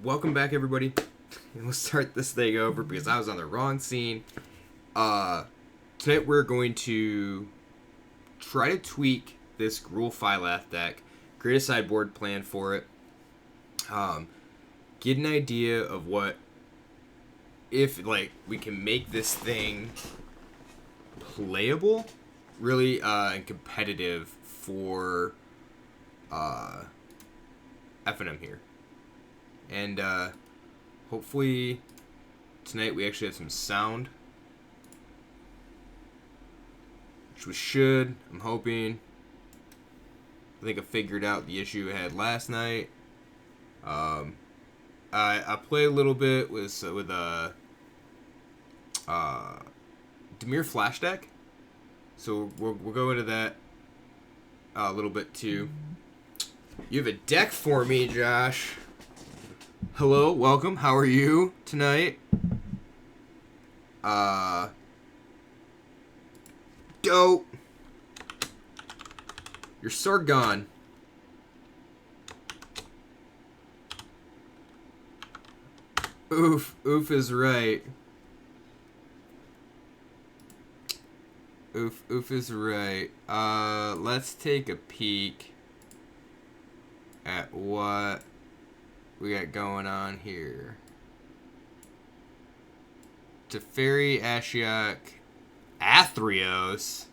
Welcome back, everybody. And we'll start this thing over because I was on the wrong scene. Tonight we're going to try to tweak this Gruul Phylath deck, create a sideboard plan for it, get an idea of what, if like we can make this thing playable, really, and competitive for FNM here. And hopefully tonight we actually have some sound, which we should. I'm hoping. I think I figured out the issue I had last night. I play a little bit with a Demir Flash deck, so we'll go into that a little bit too. You have a deck for me, Josh. Hello, welcome. How are you tonight? Dope. Your sword gone. Oof is right. Oof is right. Let's take a peek at what we got going on here. Teferi, Ashiok, Athreos.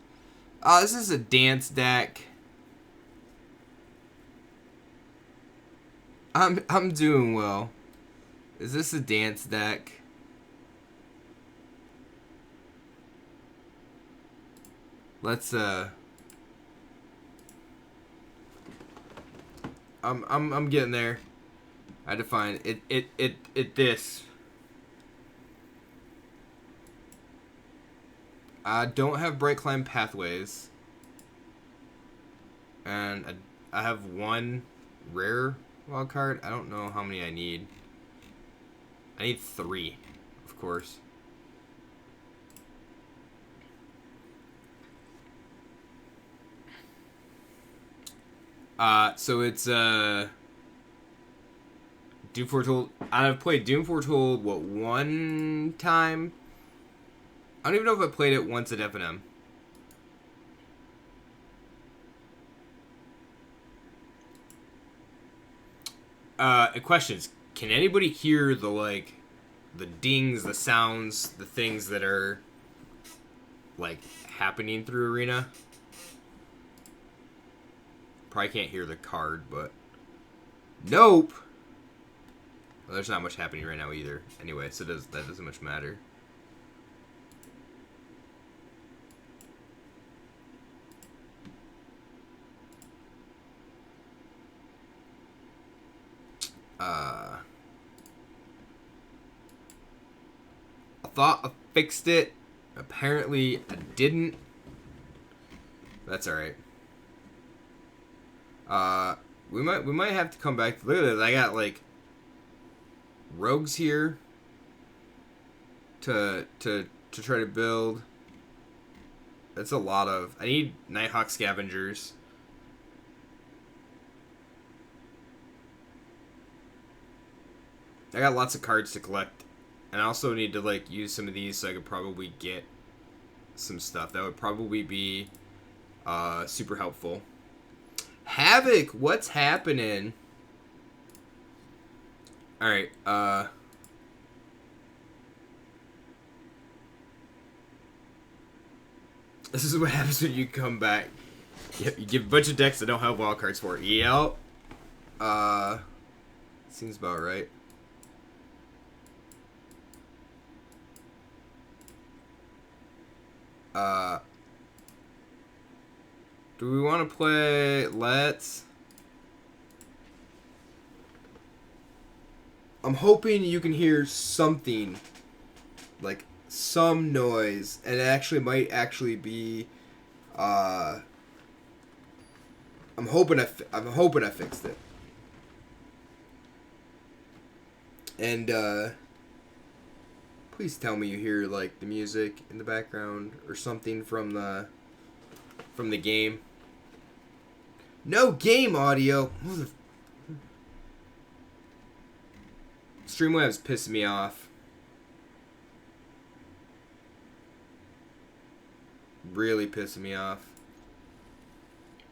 Oh, this is a dance deck. I'm doing well. Is this a dance deck? Let's I'm getting there. I define it this. I don't have Bright Climb Pathways. And I have one rare wild card. I don't know how many I need. I need 3, of course. So it's Doom Foretold. I've played Doom Foretold one time. I don't even know if I played it once at FNM. Questions. Can anybody hear the dings, the sounds, the things that are happening through Arena? Probably can't hear the card, but nope. Well, there's not much happening right now either. Anyway, so that doesn't much matter. I thought I fixed it. Apparently, I didn't. That's all right. We might have to come back. Look at this. I got rogues here to try to build. That's a lot of. I need Nighthawk Scavengers. I got lots of cards to collect, and I also need to use some of these so I could probably get some stuff. That would probably be super helpful. Havoc, what's happening? Alright, this is what happens when you come back. Yep, you give a bunch of decks that don't have wild cards for it. Yep. Seems about right. Do we want to play Let's? I'm hoping you can hear something, some noise, and it might be. I'm hoping I fixed it. And please tell me you hear the music in the background or something from the game. No game audio. Streamlabs pissing me off. Really pissing me off.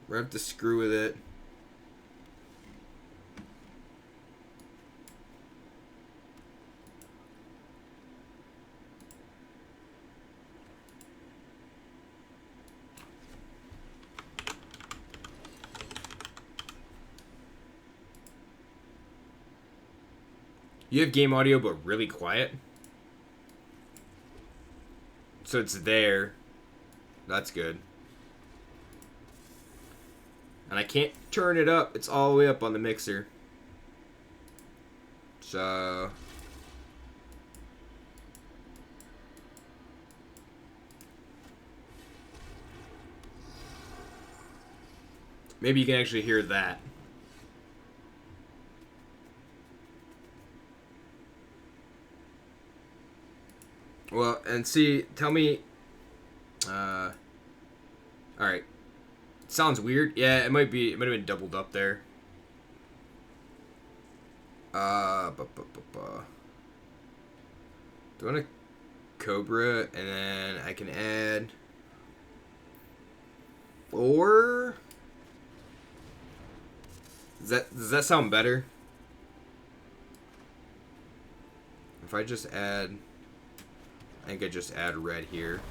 We're gonna have to screw with it. You have game audio, but really quiet. So it's there. That's good. And I can't turn it up. It's all the way up on the mixer. So... maybe you can actually hear that. Well, and see, tell me... alright. Sounds weird. Yeah, it might have been doubled up there. Do I want to Cobra, and then I can add 4? Does that sound better? If I just add... I think I just add red here.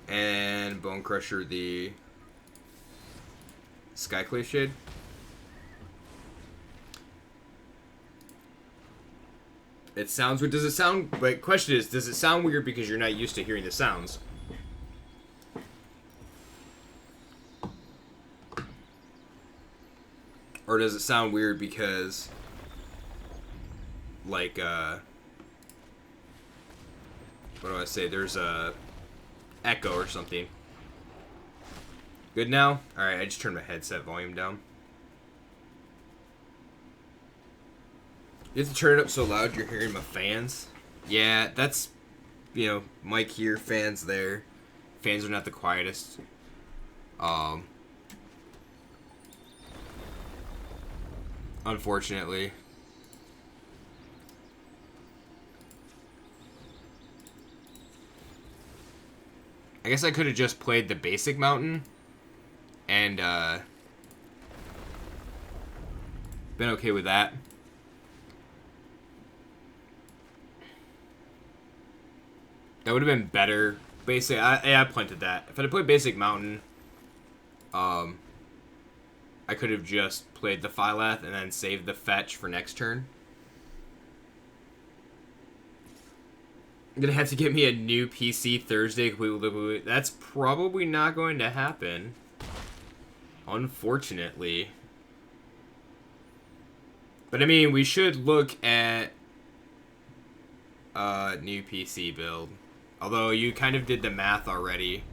And Bone Crusher the Skyclave Shade. It sounds weird. Does it sound... But question is, does it sound weird because you're not used to hearing the sounds? Or does it sound weird because... like, what do I say? There's a echo or something. Good now? Alright, I just turned my headset volume down. You have to turn it up so loud you're hearing my fans. Yeah, that's, you know, mic here, fans there. Fans are not the quietest. Unfortunately. I guess I could have just played the basic mountain and been okay with that. That would have been better. Basic, I planted that. If I'd played basic mountain, I could have just played the Phylath and then saved the fetch for next turn. I'm gonna have to get me a new PC Thursday. That's probably not going to happen. Unfortunately. But I mean, we should look at a new PC build. Although you kind of did the math already.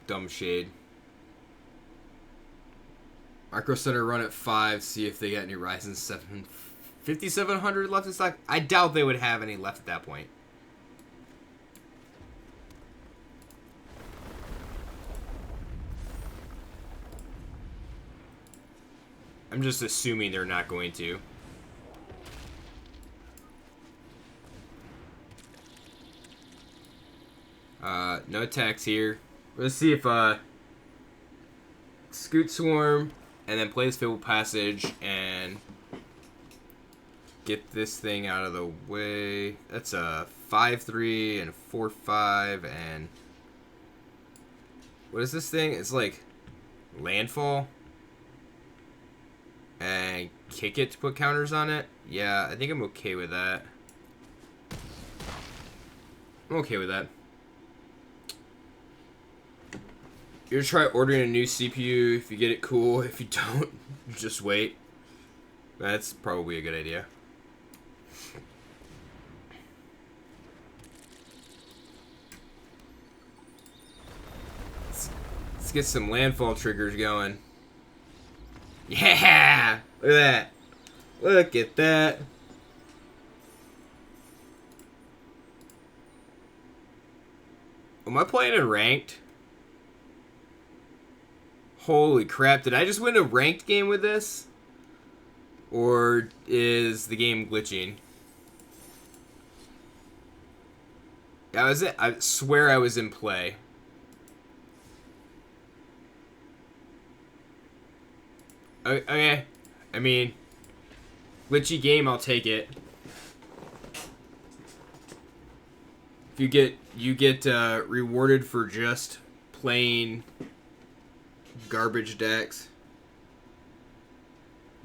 Dumb shade. Micro Center run at 5, see if they got any Ryzen 7 5700 left in stock. I doubt they would have any left at that point. I'm just assuming they're not going to. No attacks here. Let's see if Scoot Swarm and then play this Fabled Passage and get this thing out of the way. That's a 5-3 and a 4-5 and what is this thing? It's like landfall and kick it to put counters on it. Yeah, I think I'm okay with that. I'm okay with that. You're gonna try ordering a new CPU. If you get it, cool. If you don't, just wait. That's probably a good idea. Let's get some landfall triggers going. Yeah! Look at that. Look at that. Am I playing in ranked? Holy crap, did I just win a ranked game with this? Or is the game glitching? I swear I was in play. Okay. I mean, glitchy game, I'll take it. If you get rewarded for just playing garbage decks.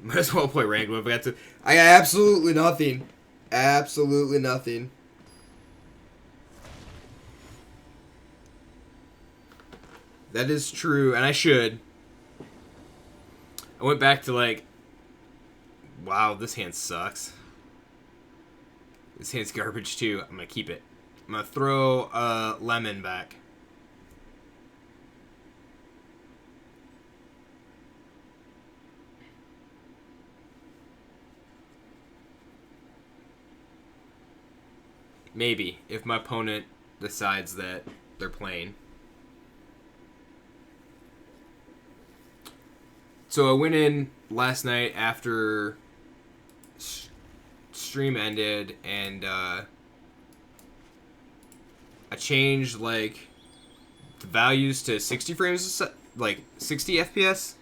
Might as well play ranked if I got to. I got absolutely nothing. Absolutely nothing. That is true, and I should. I went back to like, wow, this hand sucks. This hand's garbage too. I'm gonna keep it. I'm gonna throw lemon back. Maybe, if my opponent decides that they're playing. So I went in last night after stream ended, and I changed like the values to 60 frames, like 60 FPS,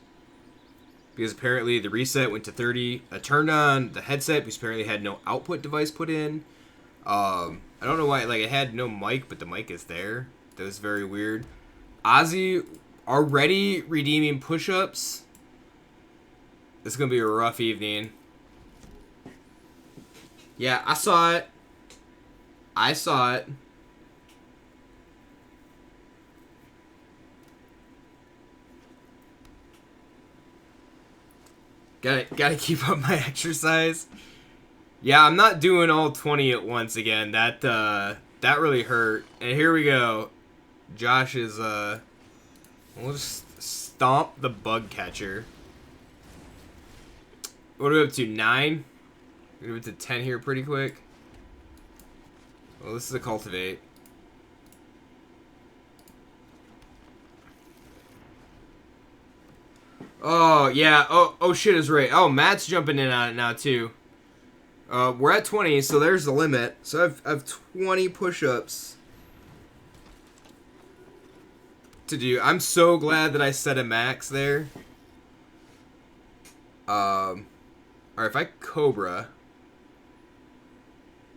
because apparently the reset went to 30. I turned on the headset because apparently it had no output device put in. I don't know why, like, it had no mic, but the mic is there. That was very weird. Ozzy already redeeming push-ups. It's gonna be a rough evening. Yeah, I saw it. I saw it. Gotta keep up my exercise. Yeah, I'm not doing all 20 at once again. That really hurt. And here we go. Josh is we'll just stomp the bug catcher. What are we up to? 9? We're up to 10 here pretty quick. Well, this is a cultivate. Oh yeah. Oh shit is right. Oh, Matt's jumping in on it now too. We're at 20, so there's the limit. So I've 20 push-ups to do. I'm so glad that I set a max there. Or if I Cobra,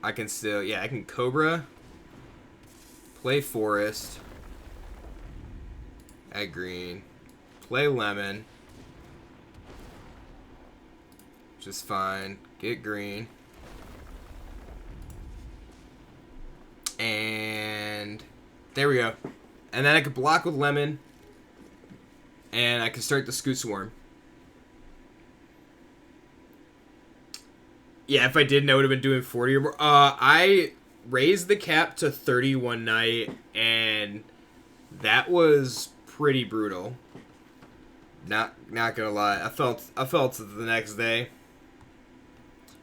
I can still, yeah, I can Cobra, play Forest, add green, play Lemon, which is fine, get green. And there we go. And then I could block with Lemon. And I can start the Scoot Swarm. Yeah, if I didn't, I would have been doing 40 or more. I raised the cap to 30 one night, and that was pretty brutal. Not gonna lie. I felt it the next day.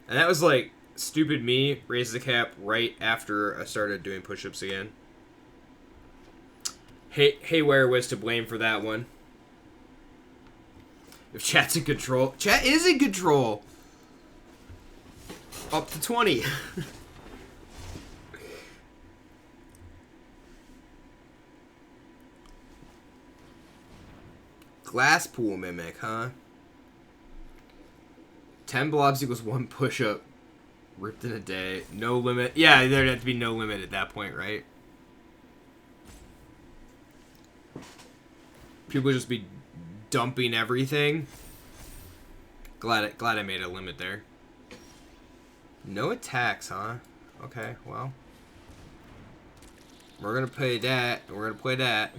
And that was like stupid me, raised the cap right after I started doing push-ups again. Haywire was to blame for that one. If chat's in control. Chat is in control! Up to 20. Glass pool mimic, huh? 10 blobs equals 1 push-up. Ripped in a day. No limit. Yeah, there'd have to be no limit at that point, right? People would just be dumping everything. Glad I made a limit there. No attacks, huh? Okay, well. We're gonna play that. We're gonna play that.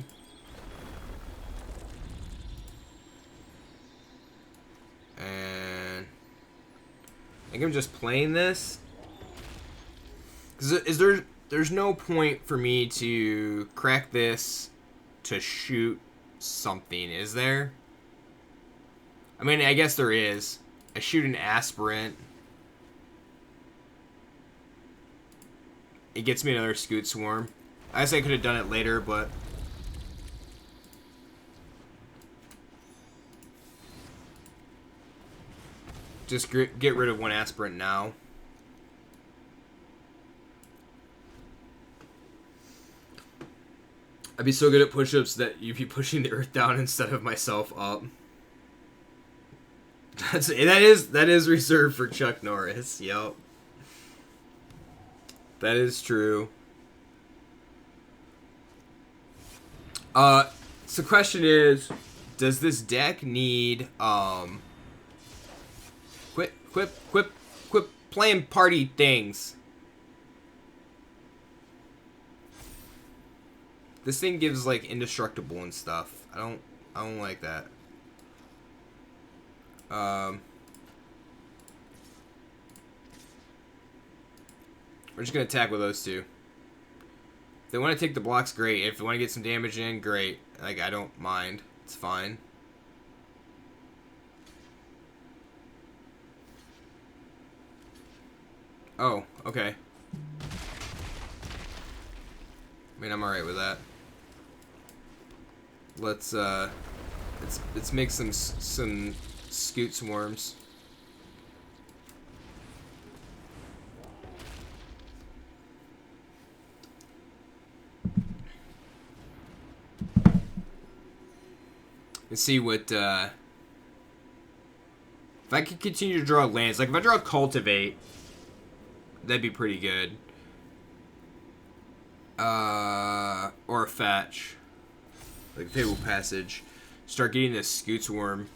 And I think I'm just playing this. Cause there's no point for me to crack this to shoot something, is there? I mean, I guess there is. I shoot an aspirant. It gets me another Scoot Swarm. I guess I could have done it later, but Just get rid of one aspirant now. I'd be so good at push-ups that you'd be pushing the earth down instead of myself up. That is reserved for Chuck Norris. Yep. That is true. So the question is, does this deck need quit playing party things? This thing gives like indestructible and stuff. I don't like that. We're just gonna attack with those two. If they want to take the blocks, great. If they want to get some damage in, great. Like, I don't mind. It's fine. Oh, okay. I mean, I'm alright with that. Let's make some scoot swarms. Let's see what, if I could continue to draw lands, like if I draw Cultivate, that'd be pretty good. Or a Fetch, like Fable Passage. Start getting this Scoot Swarm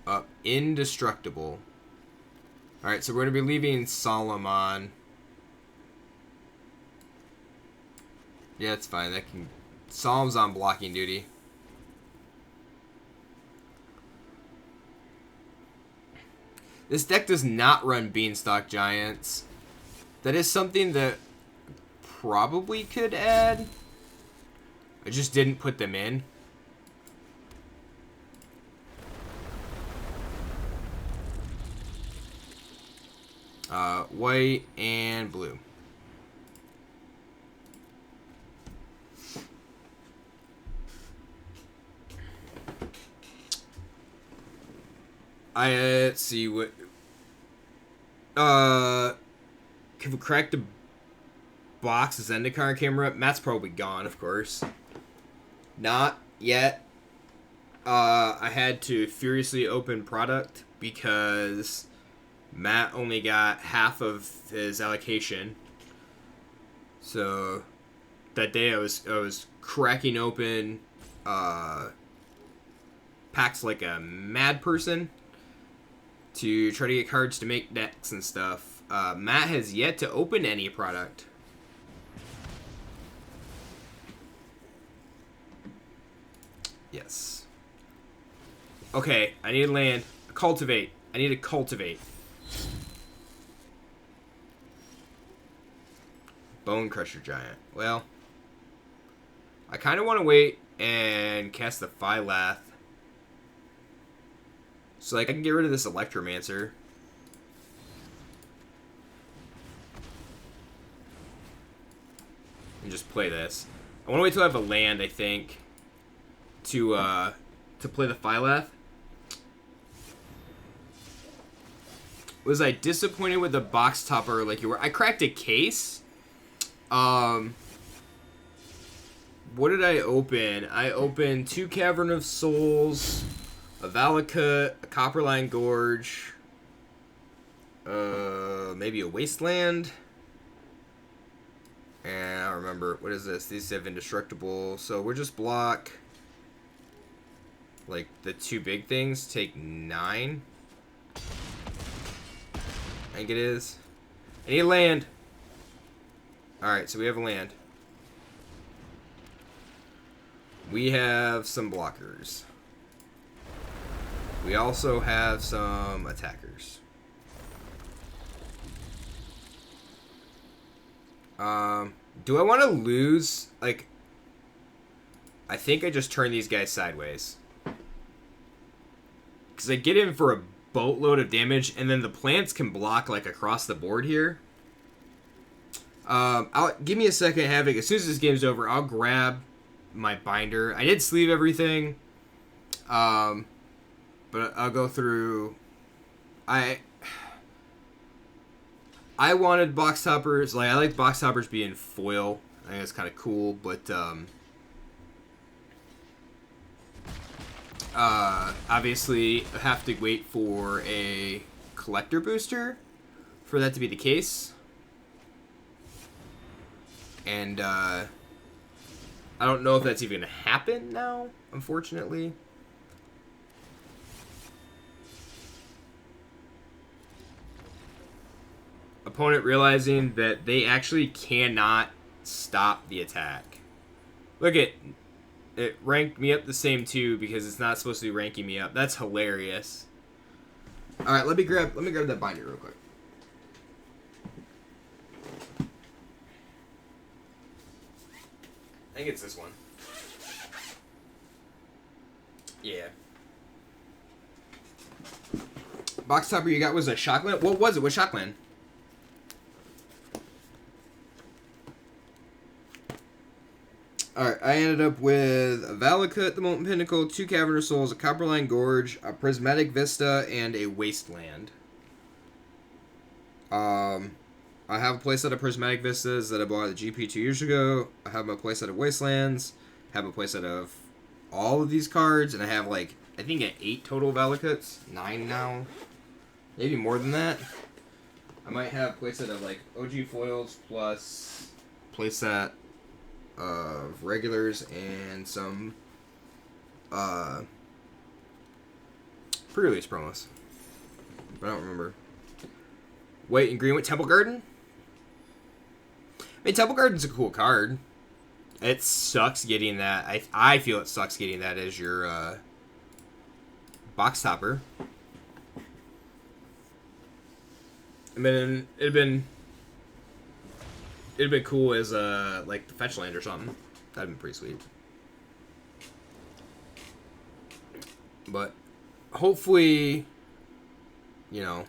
up. Indestructible. Alright, so we're going to be leaving Solomon. Yeah, it's fine. That can... Solemn's on blocking duty. This deck does not run Beanstalk Giants. That is something that probably could add. I just didn't put them in. White and blue. Let's see what. Can we crack the box? Is Zendikar camera up? Matt's probably gone, of course. Not yet. I had to furiously open product because Matt only got half of his allocation. So that day I was cracking open packs like a mad person to try to get cards to make decks and stuff. Matt has yet to open any product. Yes. Okay, I need land. Cultivate. I need to cultivate. Bone Crusher Giant. Well, I kind of want to wait and cast the Phylath. So, like, I can get rid of this Electromancer. And just play this. I want to wait till I have a land, I think, to play the Phylath. Was I disappointed with the box topper like you were? I cracked a case. What did I open? I opened 2 Cavern of Souls, a Valakut, a Copperline Gorge, maybe a Wasteland, and I don't remember. What is this? These have Indestructible, so we're just block, like, the 2 big things, take 9. I think it is. I need land. Alright, so we have a land. We have some blockers. We also have some attackers. Do I want to lose? Like, I think I just turn these guys sideways. Because I get in for a boatload of damage, and then the plants can block, like, across the board here. Give me a second, Havoc. As soon as this game's over, I'll grab my binder. I did sleeve everything. But I'll go through I wanted box toppers. Like, I like box toppers being foil. I think it's kind of cool, but obviously I have to wait for a collector booster for that to be the case. And I don't know if that's even going to happen now, unfortunately. Opponent realizing that they actually cannot stop the attack. Look at it, ranked me up the same too because it's not supposed to be ranking me up. That's hilarious. All right, let me grab that binder real quick. I think it's this one. Yeah. Box topper you got was a Shockland? What was it? What Shockland? Alright, I ended up with a Valakut, the Molten Pinnacle, 2 Cavernous Souls, a Copperline Gorge, a Prismatic Vista, and a Wasteland. I have a playset of Prismatic Vistas that I bought at the GP 2 years ago. I have my playset of Wastelands. I have a playset of all of these cards, and I have like, I think 8 total Valakuts. 9 now. Maybe more than that. I might have a playset of like OG foils plus playset of regulars and some pre-release promos. I don't remember. White and green with Temple Garden? I mean, Temple Garden's a cool card. It sucks getting that. I feel it sucks getting that as your box topper. I mean, it'd been cool as like the fetch land or something. That'd been pretty sweet. But hopefully, you know,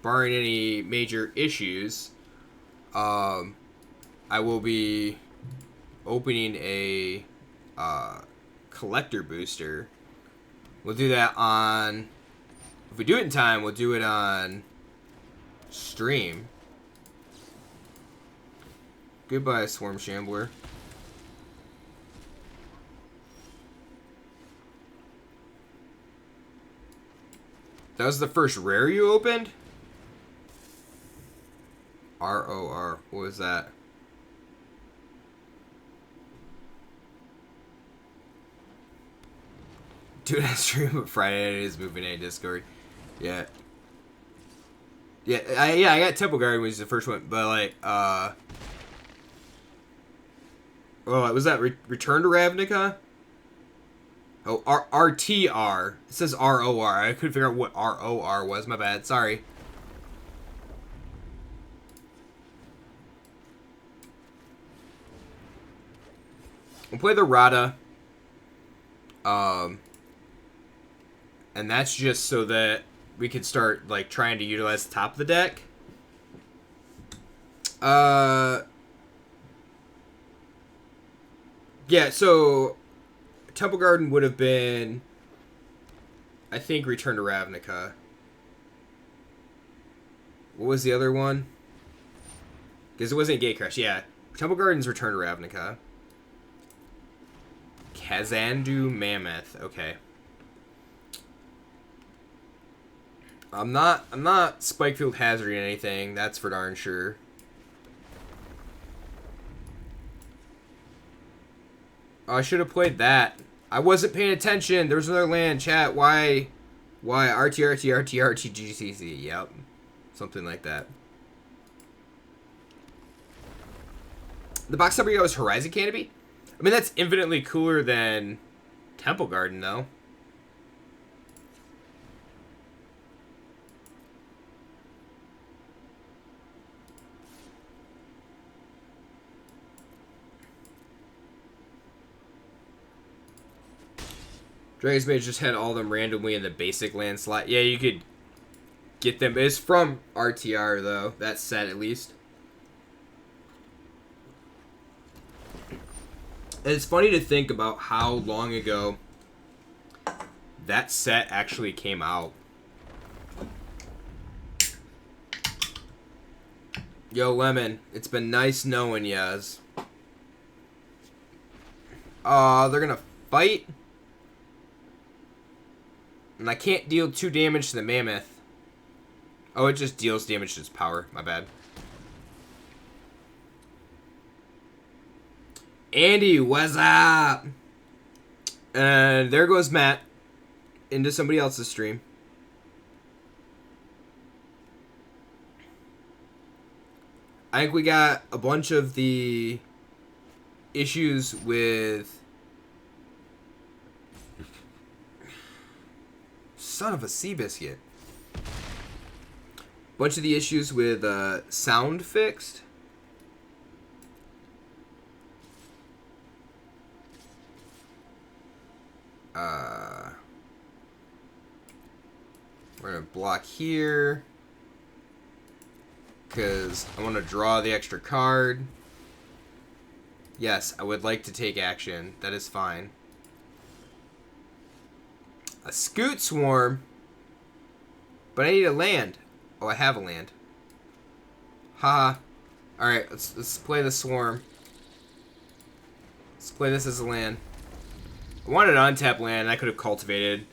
barring any major issues, I will be opening a collector booster. We'll do that on, if we do it in time, we'll do it on stream. Goodbye, Swarm Shambler. That was the first rare you opened? ROR. What was that? Dude, I stream on Friday. It is moving a Discord. Yeah. Yeah, I got Temple Garden was the first one, but like, oh, was that Return to Ravnica? Oh, RTR. It says ROR. I couldn't figure out what ROR was. My bad. Sorry. We'll play the Rada. And that's just so that we can start like trying to utilize the top of the deck. Yeah, so Temple Garden would have been, I think, Return to Ravnica. What was the other one? Because it wasn't Gatecrash. Yeah, Temple Garden's Return to Ravnica. Kazandu Mammoth. Okay. I'm not Spikefield Hazarding anything. That's for darn sure. Oh, I should have played that. I wasn't paying attention. There was another land. Chat. Why? RTRTRTRTGCC. Yep. Something like that. The box number you got was Horizon Canopy? I mean, that's infinitely cooler than Temple Garden, though. Dragon's Maid just had all them randomly in the basic land slot. Yeah, you could get them. It's from RTR, though. That set, at least. And it's funny to think about how long ago that set actually came out. Yo, Lemon, it's been nice knowing yas. They're gonna fight. And I can't deal 2 damage to the Mammoth. Oh, it just deals damage to its power. My bad. Andy, what's up? And there goes Matt into somebody else's stream. I think we got a bunch of the issues with... Son of a Seabiscuit. Bunch of the issues with sound fixed. We're going to block here. Because I want to draw the extra card. Yes, I would like to take action. That is fine. A Scoot Swarm. But I need a land. Oh, I have a land. Haha. Alright, let's play the Swarm. Let's play this as a land. I wanted an untapped land. I could have cultivated.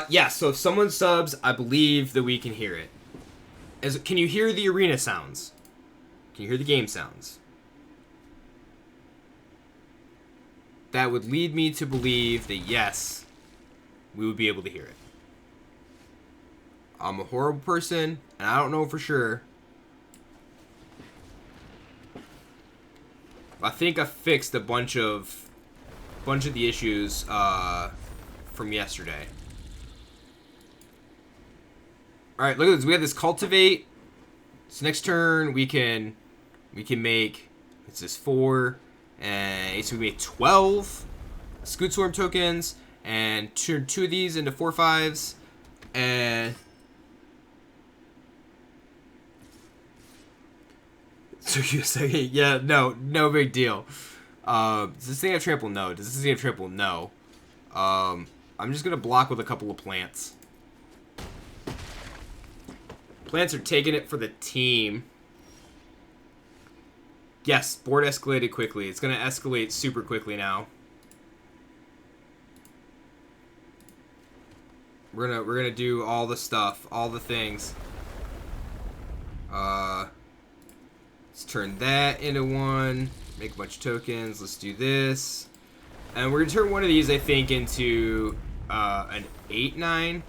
Yeah, so if someone subs, I believe that we can hear it. Can you hear the arena sounds? Can you hear the game sounds? That would lead me to believe that yes, we would be able to hear it. I'm a horrible person, and I don't know for sure. I think I fixed a bunch of the issues from yesterday. All right, look at this. We have this cultivate. So next turn we can make, it's this 4, and so we made 12 Scoot Swarm tokens, and turn 2 of these into 4/5s, and so you say, yeah, no big deal. Does this thing have trample? No. Does this thing have trample? No. I'm just gonna block with a couple of plants. Plants are taking it for the team. Yes, board escalated quickly. It's gonna escalate super quickly now. We're gonna do all the stuff, all the things. Let's turn that into 1. Make a bunch of tokens. Let's do this, and we're gonna turn one of these, I think, into an 8/9.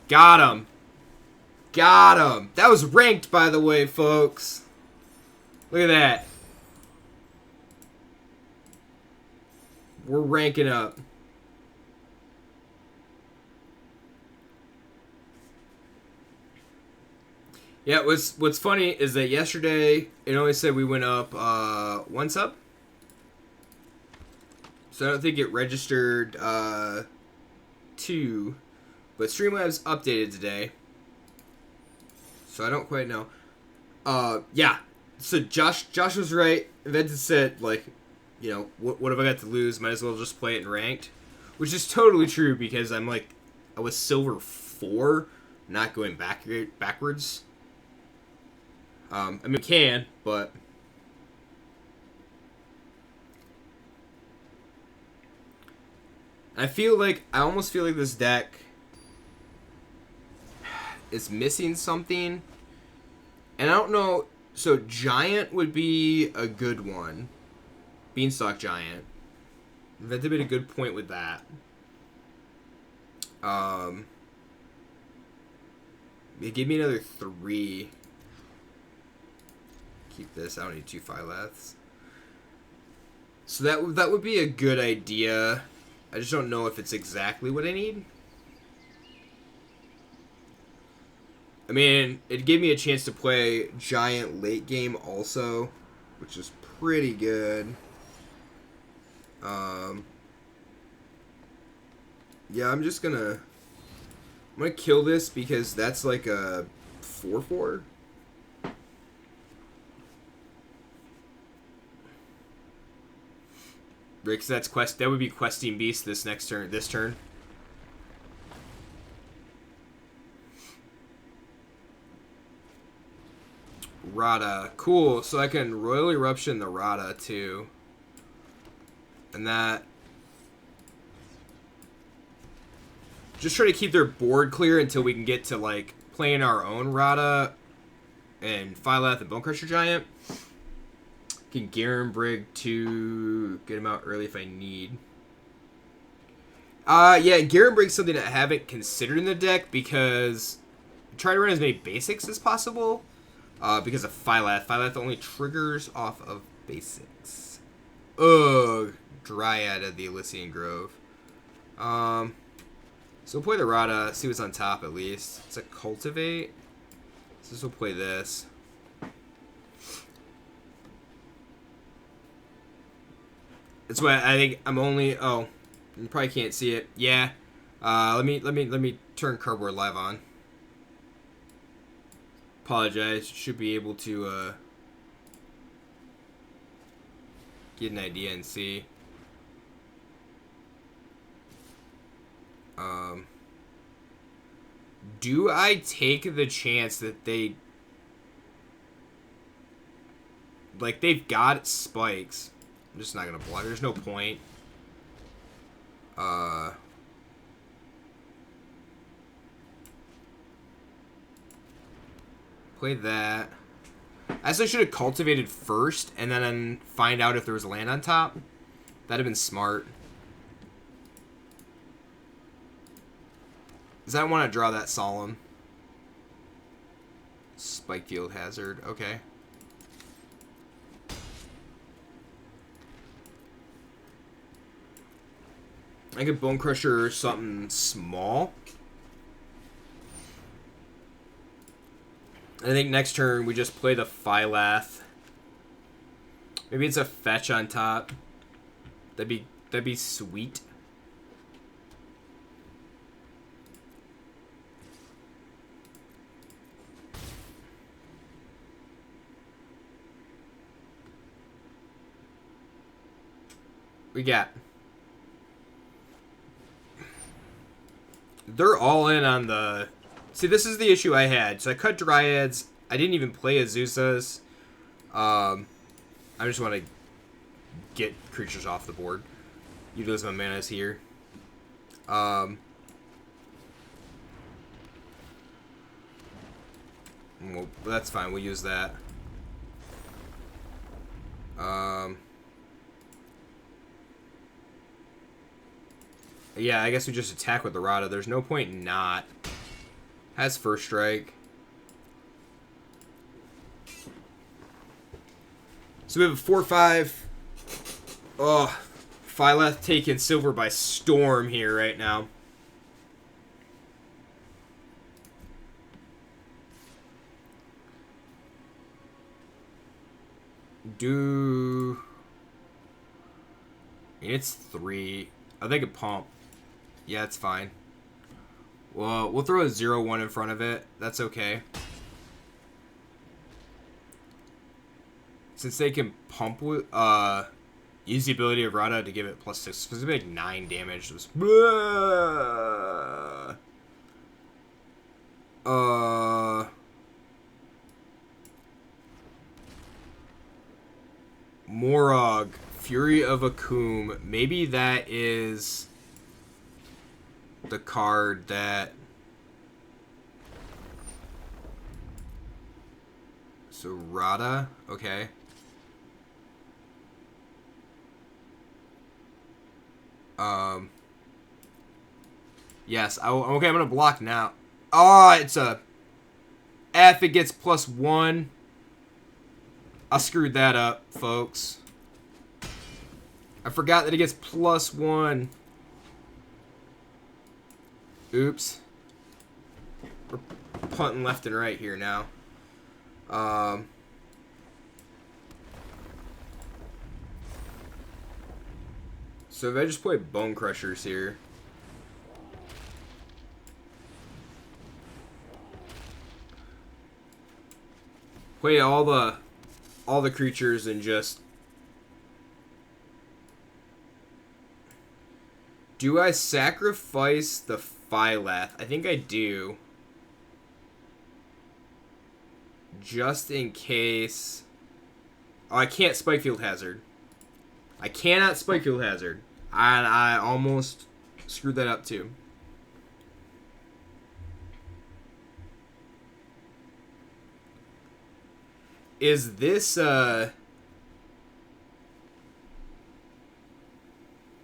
Got him. Got him. That was ranked, by the way, folks. Look at that. We're ranking up. Yeah, what's funny is that yesterday it only said we went up 1 sub. So I don't think it registered 2. But Streamlabs updated today. So I don't quite know. Yeah. So Josh was right. Invented said, like, you know, what have I got to lose? Might as well just play it in ranked. Which is totally true because I was silver 4, not going backwards. I mean, we can, but I almost feel like this deck is missing something. And I don't know, so Giant would be a good one. Beanstalk Giant. Invented made a good point with that. Give me another 3. Keep this. I don't need 2 Phylaths. So that would be a good idea. I just don't know if it's exactly what I need. I mean, it gave me a chance to play Giant late game also, which is pretty good. Yeah, I'm gonna kill this because that's like a 4/4. Rick, that's that would be Questing Beast this turn. Rada. Cool. So I can Royal Eruption the Rada too. And that... Just try to keep their board clear until we can get to, like, playing our own Rada and Phylath and Bonecrusher Giant. Can Garenbrig to get him out early if I need. Yeah, Garenbrig's something that I haven't considered in the deck because I try to run as many basics as possible because of Phylath. Phylath only triggers off of basics. Ugh, Dryad of the Elysian Grove. So we'll play the Rada, see what's on top at least. It's a Cultivate. So we'll play this. That's why I think I'm only... Oh, you probably can't see it. Yeah. Let me turn Cardboard Live on. Apologize. Should be able to get an idea and see. Do I take the chance that they... Like, they've got spikes. I'm just not going to block. There's no point. Play that. I actually should have cultivated first and then find out if there was land on top. That'd have been smart. Because I don't want to draw that Solemn. Spike Field Hazard. Okay. I could Bone Crusher or something small. I think next turn we just play the Phylath. Maybe it's a fetch on top. That'd be sweet. We got. They're all in on the... See, this is the issue I had. So I cut Dryads. I didn't even play Azuzas. I just want to get creatures off the board. Utilize my manas here. Well, that's fine. We'll use that. Yeah, I guess we just attack with the Rada. There's no point in not. Has first strike. So we have a 4-5. Oh, Phylath taking silver by storm here right now. It's 3. I think a pump. Yeah, it's fine. Well, we'll throw a 0-1 in front of it. That's okay. Since they can pump with, use the ability of Rada to give it +6. It's going to be like 9 damage. It was, Morog, Fury of Akum. Maybe that is the card that... So, Rada, okay. Yes, okay, I'm gonna block now. Oh, it's a... F, it gets +1. I screwed that up, folks. I forgot that it gets +1. Oops. We're punting left and right here now. So if I just play Bone Crushers here. Play all the creatures and just... Do I sacrifice the Phylath? I think I do. just in case. Oh, I can't Spikefield Hazard. I cannot Spikefield Hazard. And I almost screwed that up too. Is this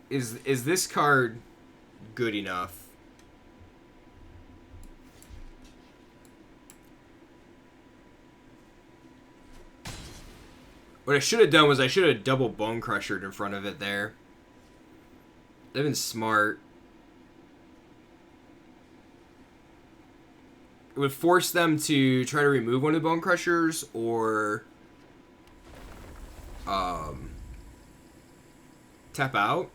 is this card good enough? What I should have done was I should have double Bone Crushered in front of it there. That'd been smart. It would force them to try to remove one of the Bone Crushers or tap out.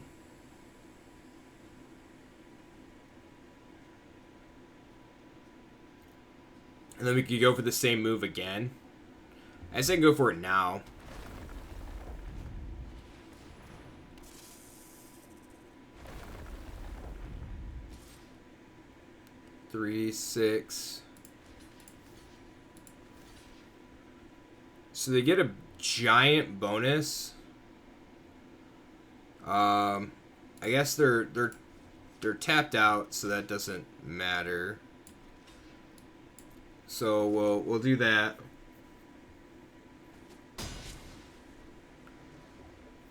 And then we could go for the same move again. I say go for it now. Three, 6. So they get a giant bonus. I guess they're tapped out, so that doesn't matter. So we'll do that.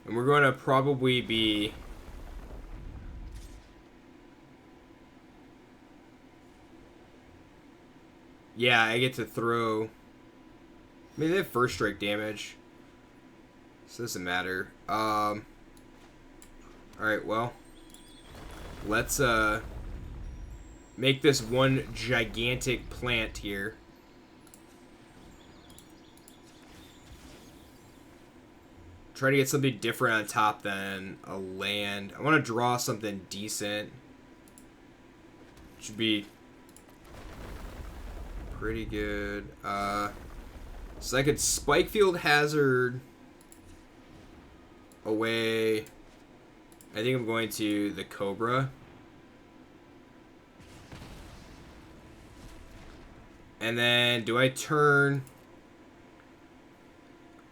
And we're going to probably be yeah, I get to throw. Maybe they have first strike damage. So it doesn't matter. Alright, well. Let's make this one gigantic plant here. Try to get something different on top than a land. I want to draw something decent. Should be pretty good. So I could Spikefield Hazard away. I think I'm going to the Cobra. And then do I turn...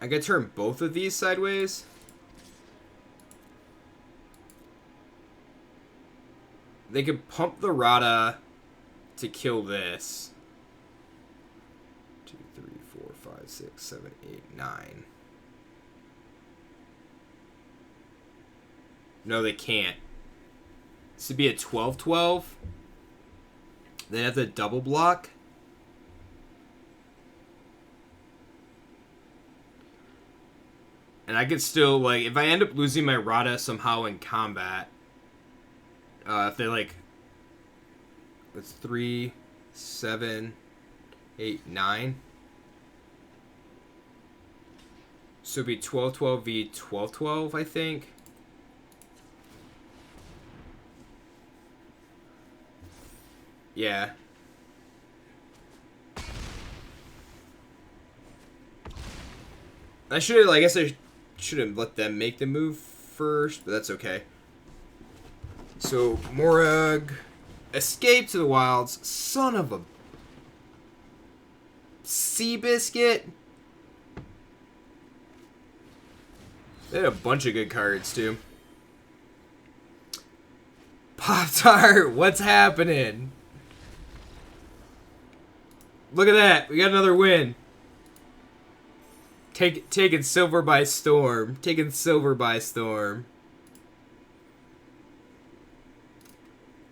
I could turn both of these sideways. They could pump the Rada to kill this. 2, 3, 4, 5, 6, 7, 8, 9. No, they can't. This would be a 12-12. They have to double block. And I could still, like, if I end up losing my Rada somehow in combat, if they, like, it's 3, 7, 8, 9. So it'd be 12-12 v 12-12, I think. Yeah. I should have, I guess I should have let them make the move first, but that's okay. So, Morag, escape to the wilds. Son of a Seabiscuit. They had a bunch of good cards, too. Pop-Tart, what's happening? Look at that. We got another win. Taking silver by storm. Taking silver by storm.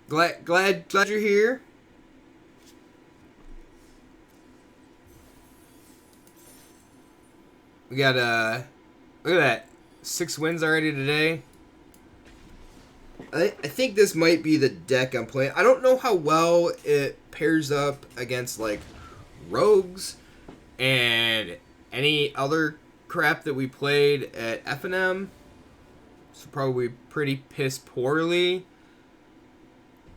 Glad you're here. We got look at that. 6 wins already today. I think this might be the deck I'm playing. I don't know how well it pairs up against, like, rogues and any other crap that we played at FNM. So probably pretty piss poorly.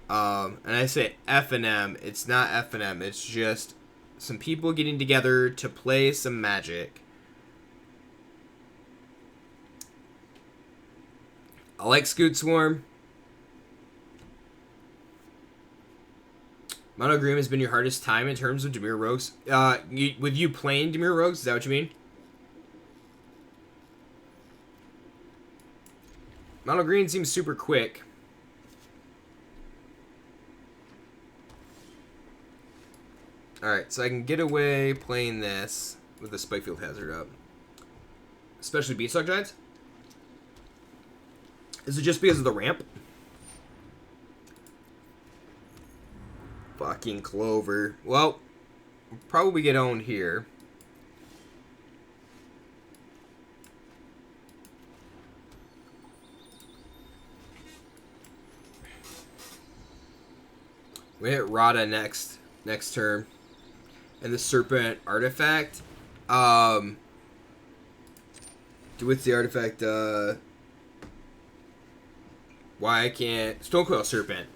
And I say FNM, it's not FNM, it's just some people getting together to play some Magic. I like Scoot Swarm. Mono Green has been your hardest time in terms of Dimir Rogues. With you playing Dimir Rogues, is that what you mean? Mono Green seems super quick. Alright, so I can get away playing this with the Spikefield Hazard up. Especially Beanstalk Giants. Is it just because of the ramp? Fucking Clover. Well, we'll probably get owned here. We hit Rada next turn. And the Serpent artifact. What's the artifact? Why I can't... Stonecoil Serpent.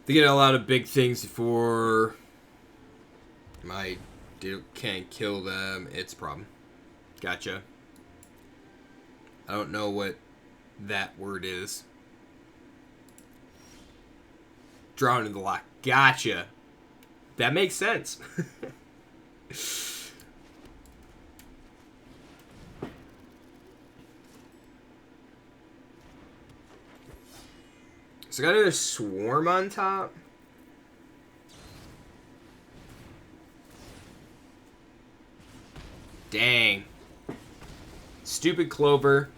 They get a lot of big things before my dude can't kill them. It's a problem. Gotcha. I don't know what that word is. Drawn in the lock. Gotcha. That makes sense. So I got another Swarm on top. Dang. Stupid Clover.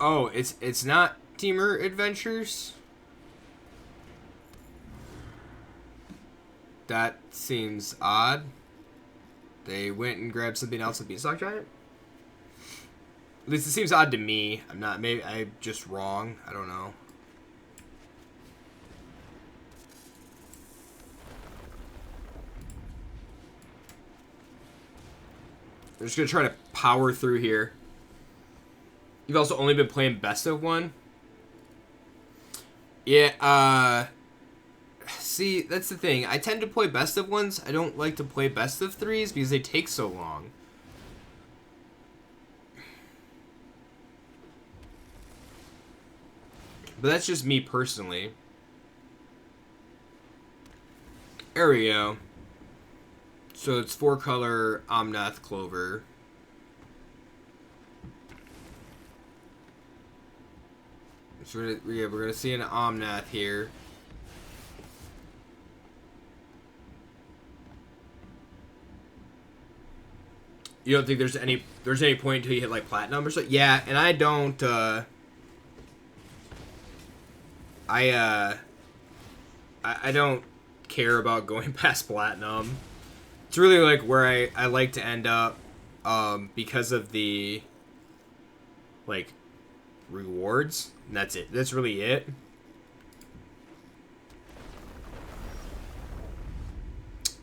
Oh, it's not Teamer Adventures? That seems odd. They went and grabbed something else with Beanstalk Giant? At least it seems odd to me. Maybe I'm just wrong. I don't know. I'm just gonna try to power through here. You've also only been playing best of one? Yeah, see, that's the thing. I tend to play best of ones. I don't like to play best of threes because they take so long. But that's just me personally. There we go. So it's 4-color Omnath Clover. So we're gonna see an Omnath here. You don't think there's any point until you hit like platinum or so? Yeah, and I don't. I don't care about going past platinum. It's really like where I like to end up, because of the like rewards. And that's it. That's really it.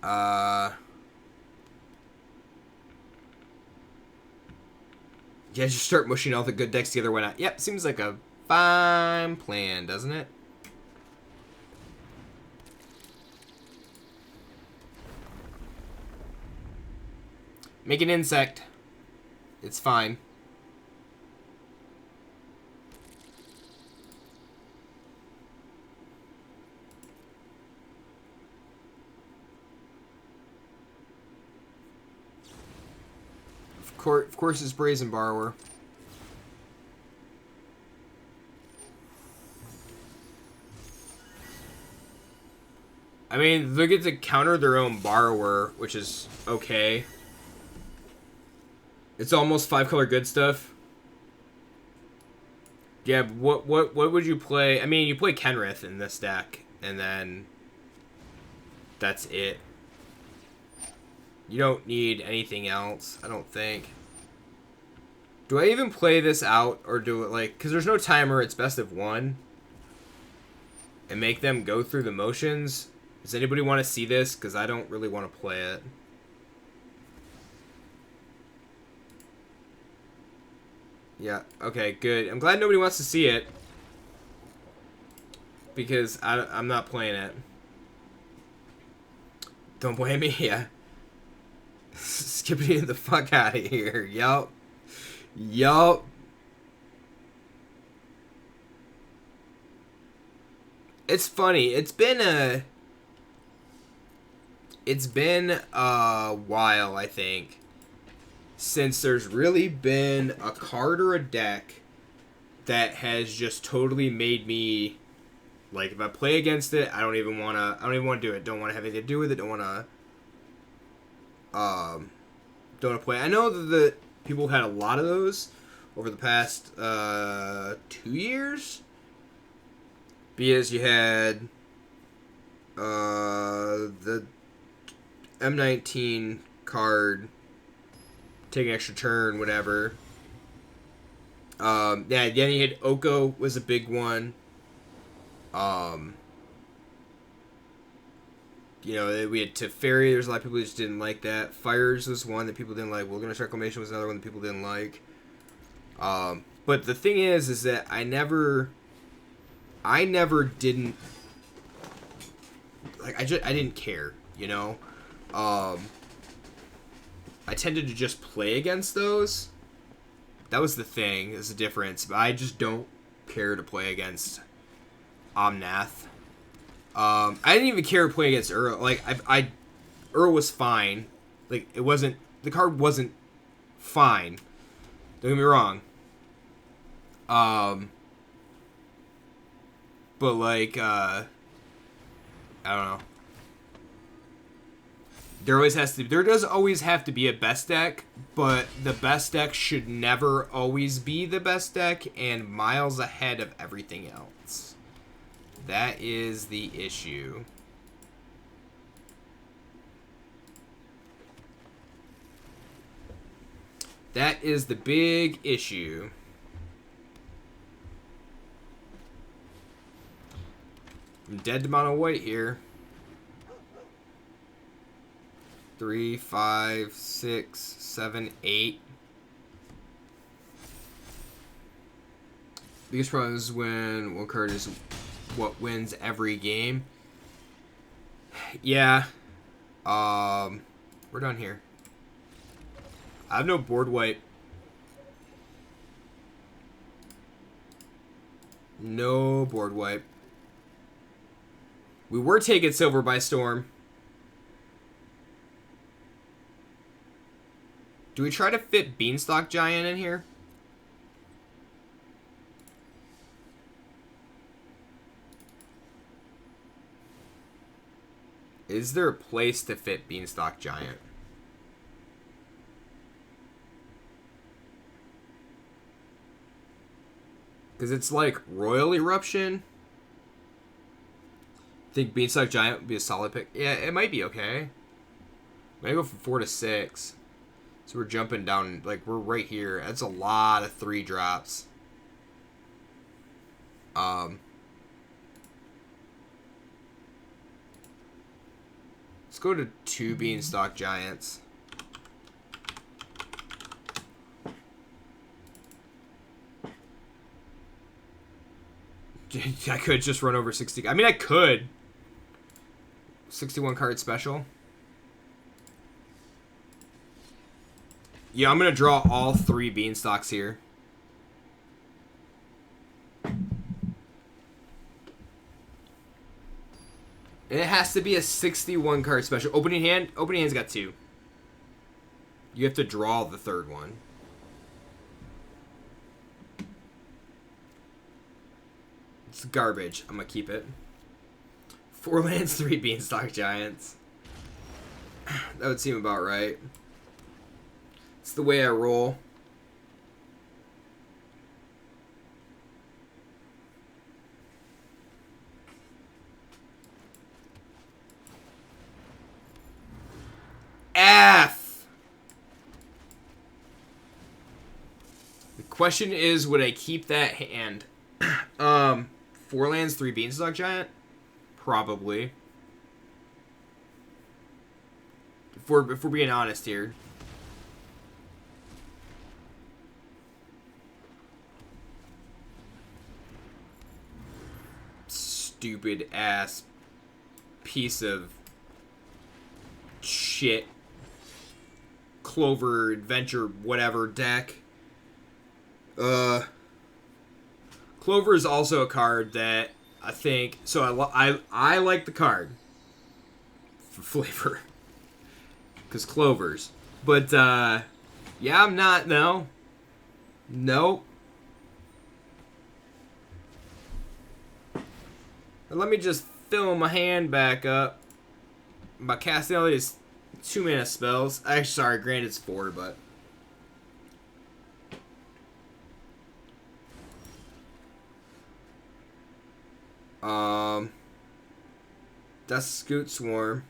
Yeah, just start mushing all the good decks together. Why not? Yep, seems like a fine plan, doesn't it? Make an insect. It's fine. Of course it's Brazen Borrower. I mean, they get to counter their own Borrower, which is okay. It's almost 5-color good stuff. Yeah, what would you play? I mean, you play Kenrith in this deck, and then that's it. You don't need anything else, I don't think. Do I even play this out, or do it like... Because there's no timer, it's best of one. And make them go through the motions? Does anybody want to see this? Because I don't really want to play it. Yeah, okay, good. I'm glad nobody wants to see it. because I'm not playing it. Don't blame me, yeah. Skipping the fuck out of here. Yup. Yup. It's funny. It's been a while, I think, since there's really been a card or a deck that has just totally made me, like, if I play against it, I don't even want to do it. Don't want to have anything to do with it. Don't want to play. I know that the people had a lot of those over the past 2 years, because you had the M19 card, take an extra turn, whatever. Yeah, then you had Oko was a big one. You know, we had Teferi. There's a lot of people who just didn't like that. Fires was one that people didn't like. Wilderness Reclamation was another one that people didn't like. But the thing is that I never didn't, like, I didn't care, you know? I tended to just play against those. That was the thing, is the difference. But I just don't care to play against Omnath. I didn't even care to play against Ur. Like, Ur was fine. Like, it wasn't, the card wasn't fine. Don't get me wrong. But, like, I don't know. There does always have to be a best deck, but the best deck should never always be the best deck and miles ahead of everything else. That is the issue. That is the big issue. I'm dead to mono white here. 3, 5, 6, 7, 8. Biggest problem is when one card is what wins every game. Yeah. We're done here. I have no board wipe. No board wipe. We were taking silver by storm. Do we try to fit Beanstalk Giant in here? Is there a place to fit Beanstalk Giant? Because it's like Royal Eruption. I think Beanstalk Giant would be a solid pick. Yeah, it might be okay. I'm going to go from 4 to 6. So we're jumping down, like, we're right here. That's a lot of 3 drops. Let's go to 2 Beanstalk Giants. I could just run over 60. I mean, I could. 61 card special. Yeah, I'm going to draw all 3 Beanstalks here. It has to be a 61 card special. Opening hand's got 2. You have to draw the 3rd one. It's garbage. I'm going to keep it. 4 lands, 3 Beanstalk Giants. That would seem about right. It's the way I roll. F! The question is, would I keep that hand? 4 lands, 3 Beanstalk Giant? Probably. If we're being honest here. stupid ass piece of shit Clover Adventure whatever deck. Clover is also a card that I think so. I like the card for flavor because Clovers, but yeah, I'm not. No, nope. Let me just fill my hand back up by casting all these 2-mana spells. Actually, sorry, granted it's 4, but that's Scoot Swarm.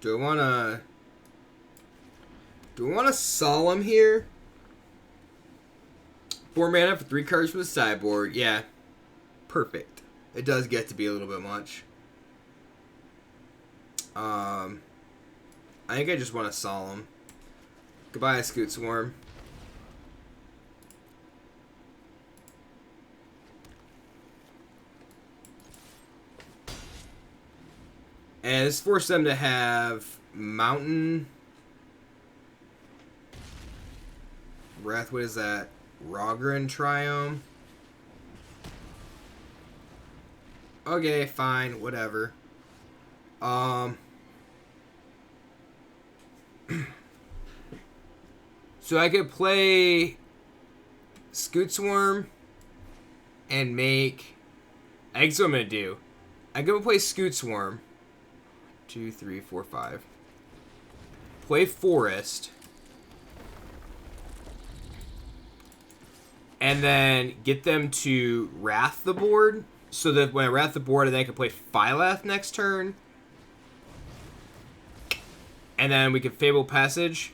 Do I wanna Solemn here? 4 mana for 3 cards from the sideboard. Yeah. Perfect. It does get to be a little bit much. I think I just want to Solemn. Goodbye, Scoot Swarm. And this forced them to have Mountain Wrath. What is that? Rogran Triome. Okay, fine, whatever. So I could play Scoot Swarm and make. I think that's what I'm gonna do. I'm gonna play Scoot Swarm. 2, 3, 4, 5. Play Forest. And then get them to Wrath the board. So that when I Wrath the board, and then I can play Phylath next turn. And then we can Fable Passage.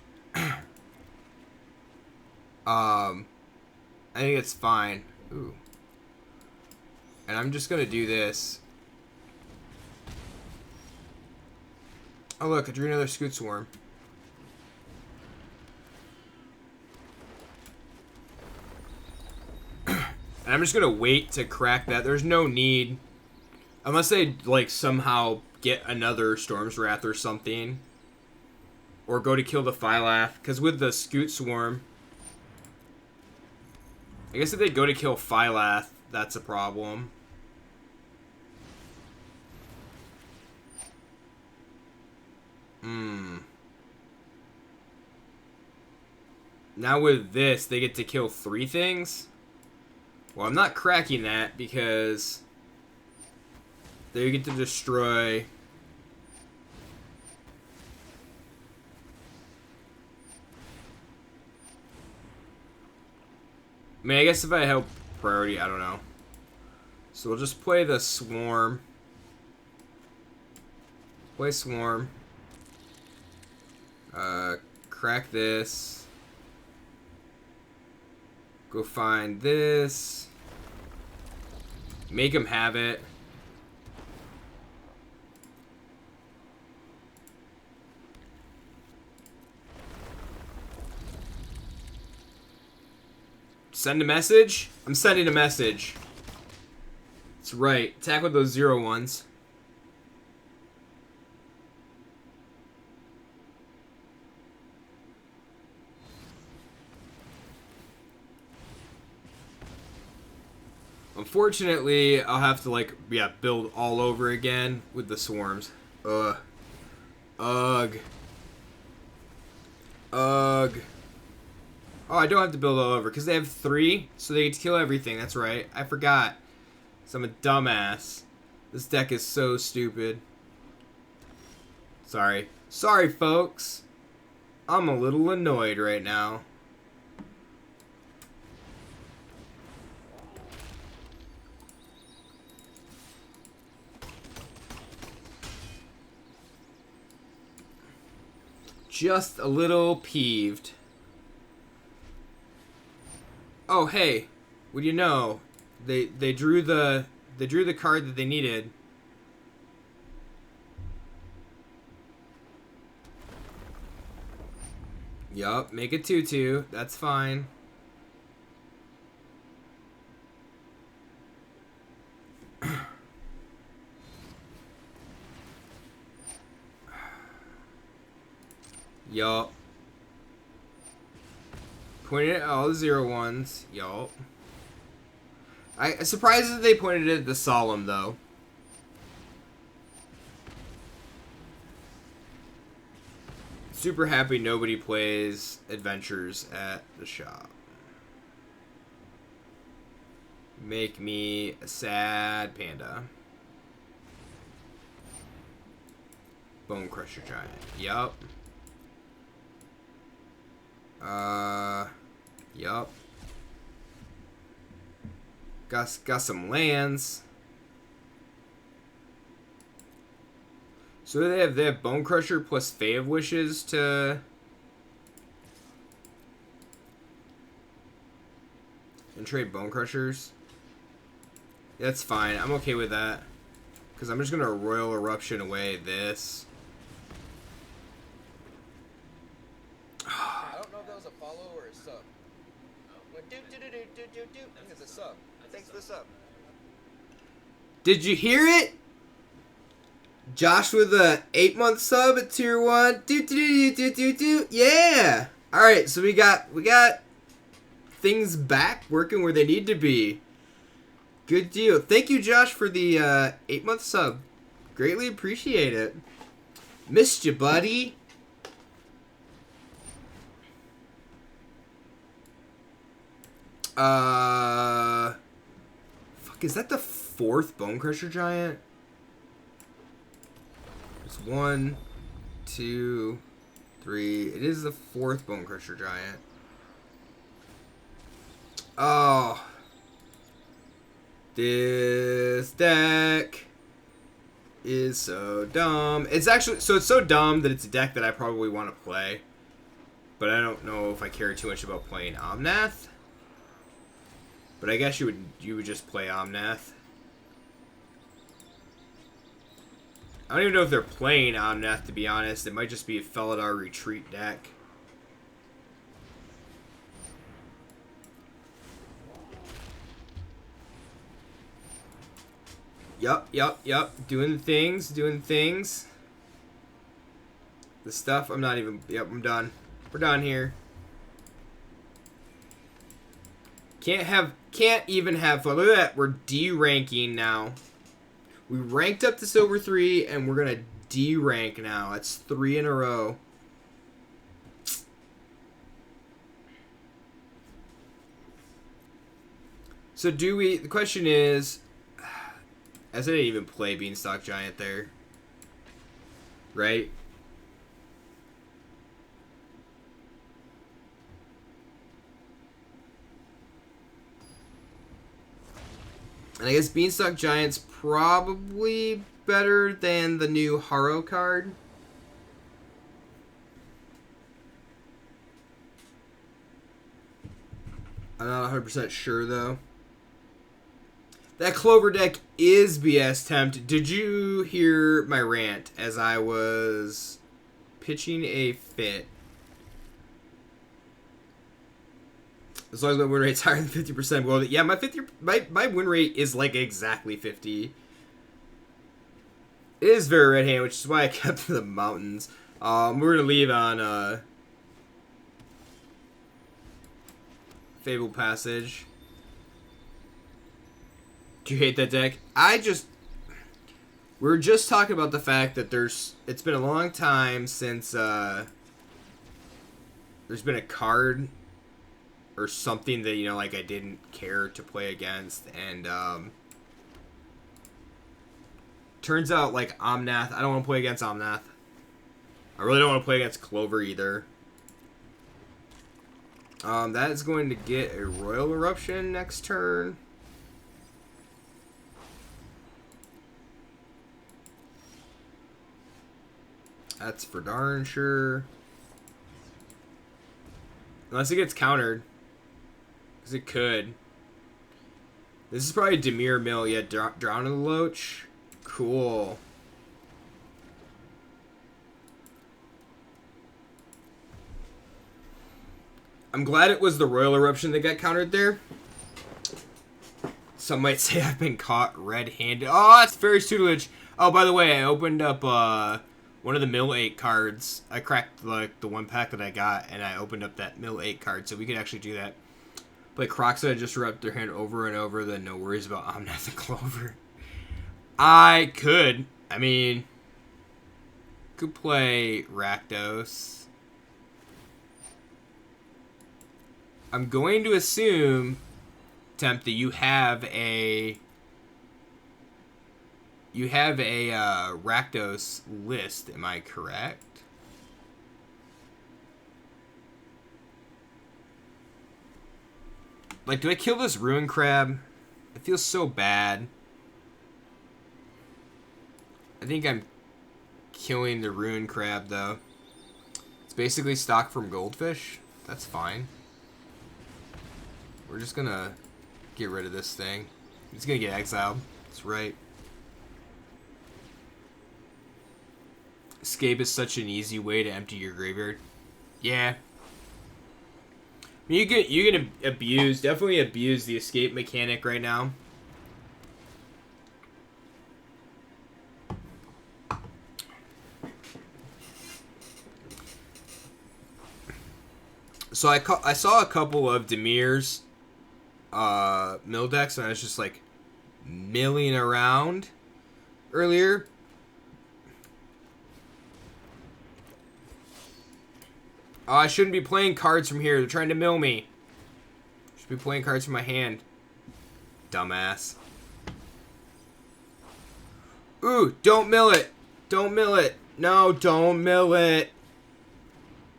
I think it's fine. Ooh. And I'm just gonna do this. Oh look, I drew another Scoot Swarm. And I'm just gonna wait to crack that. There's no need. Unless they, like, somehow get another Storm's Wrath or something. Or go to kill the Phylath. Because with the Scoot Swarm... I guess if they go to kill Phylath, that's a problem. Now with this, they get to kill 3 things? Well, I'm not cracking that because they get to destroy... I mean, I guess if I help priority, I don't know. So we'll just play the Swarm. Play Swarm. Crack this. Go find this. Make him have it. Send a message? I'm sending a message. That's right. Attack with those 0/1s. Unfortunately, I'll have to, like, yeah, build all over again with the swarms. Ugh. Ugh. Ugh. Oh, I don't have to build all over, because they have 3, so they get to kill everything. That's right. I forgot. So I'm a dumbass. This deck is so stupid. Sorry. Sorry, folks. I'm a little annoyed right now. Just a little peeved. Oh, hey, what do you know? They drew the card that they needed. Yup, make it 2/2. That's fine. Yup. Pointed at all the 0-1s. Yup. I'm surprised that they pointed at the Solemn, though. Super happy nobody plays Adventures at the shop. Make me a sad panda. Bone Crusher Giant. Yup. Yup. Got some lands. So they have Bone Crusher plus Fae of Wishes to and trade Bone Crushers. That's fine. I'm okay with that. Because I'm just gonna Royal Eruption away this. I don't know if that was a follow or a sub. Went do. I think it's a sub. Thanks for the sub. Did you hear it? Josh with a 8-month sub at tier 1. Yeah. All right, so we got things back working where they need to be. Good deal. Thank you, Josh, for the 8-month sub. Greatly appreciate it. Missed you, buddy. Fuck, is that the 4th Bone Crusher Giant? It's 1, 2, 3. It is the 4th Bone Crusher Giant. Oh. This deck is so dumb. It's so dumb that it's a deck that I probably want to play. But I don't know if I care too much about playing Omnath. But I guess you would just play Omnath. I don't even know if they're playing Omnath, to be honest. It might just be a Felidar Retreat deck. Yup. Doing things. The stuff, I'm not even... Yep, I'm done. We're done here. Can't even have fun. Look at that. We're D-ranking now. We ranked up to Silver 3, and we're going to D-rank now. That's 3 in a row. So do we... The question is... I didn't even play Beanstalk Giant there. Right? And I guess Beanstalk Giant's probably better than the new Haro card. I'm not 100% sure, though. That Clover deck is BS Tempt. Did you hear my rant as I was pitching a fit? As long as my win rate's higher than 50%. Well, yeah, my win rate is like exactly 50. It is very red hand, which is why I kept the mountains. We're gonna leave on Fabled Passage. Do you hate that deck? We were just talking about the fact that it's been a long time since there's been a card or something that, like I didn't care to play against, and turns out like Omnath, I don't want to play against Omnath. I really don't want to play against Clover either. That is going to get a Royal Eruption next turn. That's for darn sure. Unless it gets countered. Because it could. This is probably Demir Mill. Yeah, Drown in the Loach. Cool. I'm glad it was the Royal Eruption that got countered there. Some might say I've been caught red-handed. Oh, that's Fairy's Tutelage. Oh, by the way, I opened up one of the Mill 8 cards. I cracked like the one pack that I got, and I opened up that Mill 8 card, so we could actually do that. But Croxa just rubbed their hand over and over, then no worries about Omnath and Clover. I could. I mean, could play Rakdos. I'm going to assume, Temp, that you have a Rakdos list. Am I correct? Like, do I kill this Ruin Crab? It feels so bad. I think I'm killing the Ruin Crab, though. It's basically stock from Goldfish. That's fine. We're just gonna get rid of this thing. It's gonna get exiled. That's right. Escape is such an easy way to empty your graveyard. Yeah. I mean, you can definitely abuse the escape mechanic right now. So I saw a couple of Demir's mill decks, and I was just like milling around earlier. Oh, I shouldn't be playing cards from here. They're trying to mill me. I should be playing cards from my hand. Dumbass. Ooh, don't mill it. Don't mill it. No, don't mill it.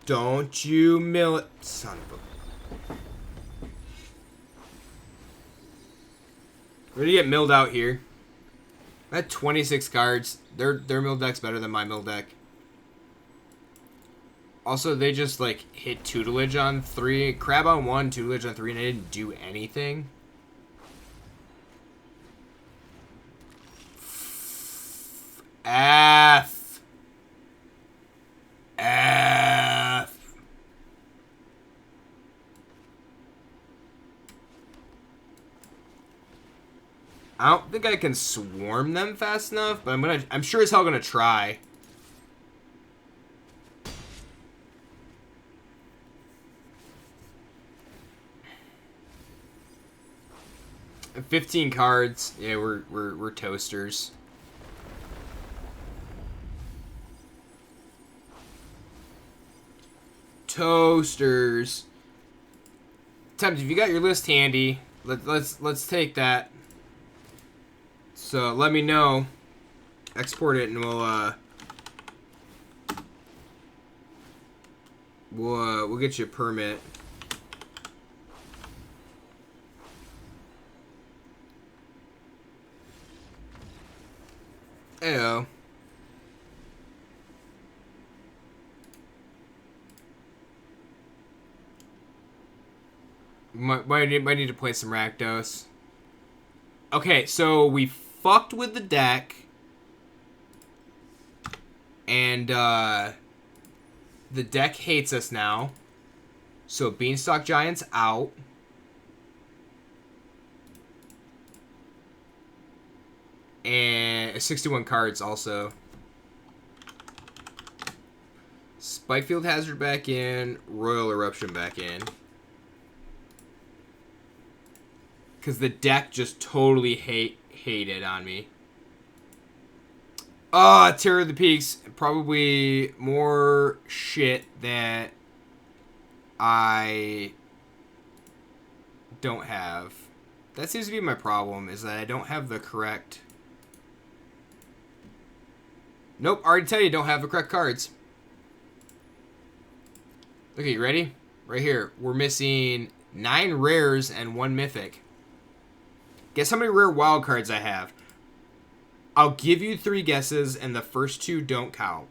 Don't you mill it. Son of a... We're gonna get milled out here. I had 26 cards. Their mill deck's better than my mill deck. Also, they just, like, hit tutelage on 3. Crab on 1, tutelage on 3, and I didn't do anything. F. F. I don't think I can swarm them fast enough, but I'm sure as hell gonna try. 15 cards. Yeah, we're toasters. Toasters. Tempt, if you got your list handy, let's take that. So let me know. Export it, and we'll get you a permit. Ayo. Might need to play some Rakdos. Okay, so we fucked with the deck. And, the deck hates us now. So Beanstalk Giant's out. And 61 cards also. Spikefield Hazard back in. Royal Eruption back in. Because the deck just totally hated on me. Terror of the Peaks. Probably more shit that I don't have. That seems to be my problem, is that I don't have the correct... Nope, I already tell you don't have the correct cards. Okay, you ready? Right here. We're missing 9 rares and 1 mythic. Guess how many rare wild cards I have. I'll give you 3 guesses, and the first 2 don't count.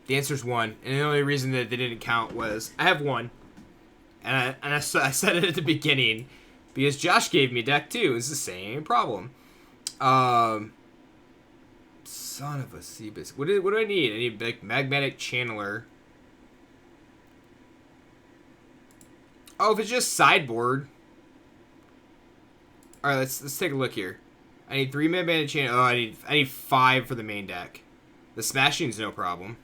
The answer's 1, and the only reason that they didn't count was I have 1, and I said it at the beginning because Josh gave me a deck too. It's the same problem. Son of a Cebus. What do I need? I need like Magmatic Channeler. Oh, if it's just sideboard. All right, let's take a look here. I need 3 mana chain. Oh, I need 5 for the main deck. The smashing's no problem.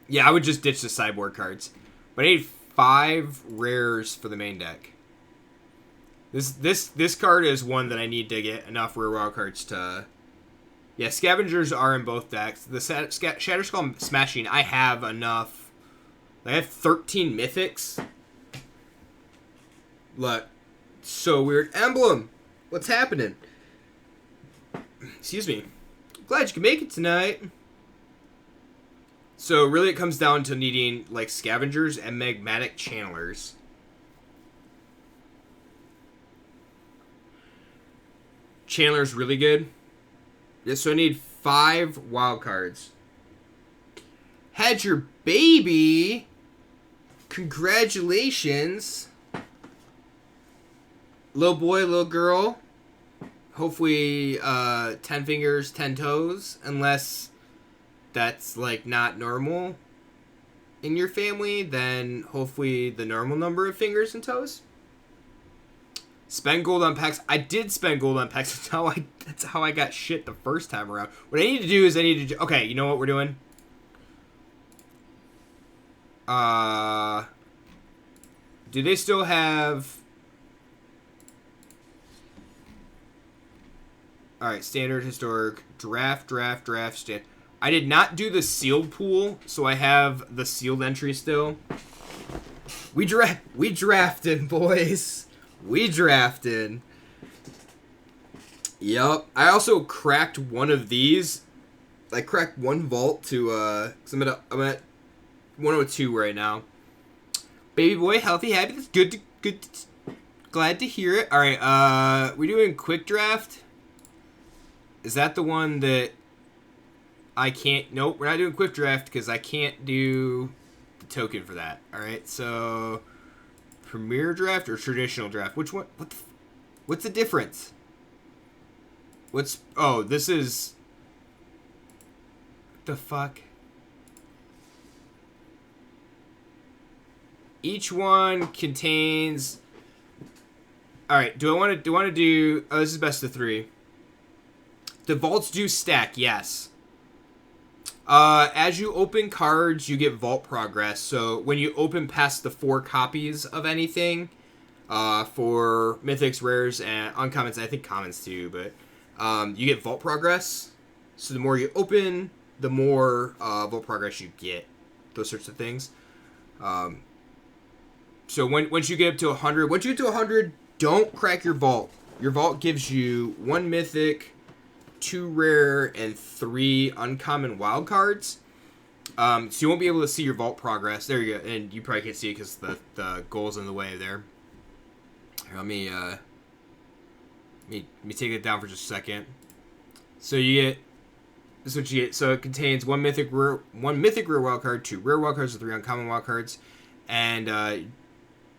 Yeah, I would just ditch the sideboard cards. But I need 5 rares for the main deck. This card is one that I need to get enough rare wild cards to... Yeah, Scavengers are in both decks. The Shatterskull Smashing, I have enough. I have 13 Mythics. Look. So weird. Emblem! What's happening? Excuse me. Glad you can make it tonight. So really it comes down to needing like Scavengers and Magmatic Channelers. Channeler's really good. Yeah, so I need 5 wild cards. Had your baby. Congratulations. Little boy, little girl. Hopefully 10 fingers, 10 toes. Unless that's like not normal in your family, then hopefully the normal number of fingers and toes. Spend gold on packs. I did spend gold on packs. That's how I got shit the first time around. What I need to do is okay, you know what we're doing? Do they still have... Alright, standard, historic, draft, stand. I did not do the sealed pool, so I have the sealed entry still. We drafted, boys. We drafted. Yup. I also cracked one of these. I cracked one vault to, cause I'm at 102 right now. Baby boy, healthy, happy. That's good. Glad to hear it. All right. We doing quick draft. Is that the one that I can't? Nope, we're not doing quick draft because I can't do the token for that. All right. So, premier draft or traditional draft? Which one? What's the difference? Oh, this is. What the fuck? Each one contains. All right. Do I want to do? Oh, this is best of 3. The vaults do stack. Yes. As you open cards, you get vault progress. So when you open past the 4 copies of anything, for mythics, rares, and uncommons, I think commons too, but you get vault progress. So the more you open, the more vault progress you get. Those sorts of things. So once you get up to 100, don't crack your vault. Your vault gives you 1 mythic, 2 rare, and 3 uncommon wild cards. So you won't be able to see your vault progress. There you go. And you probably can't see it because the goal's in the way there. Here, let me take it down for just a second. So you get... This is what you get. So it contains 1 mythic rare wild card, 2 rare wild cards, and 3 uncommon wild cards. And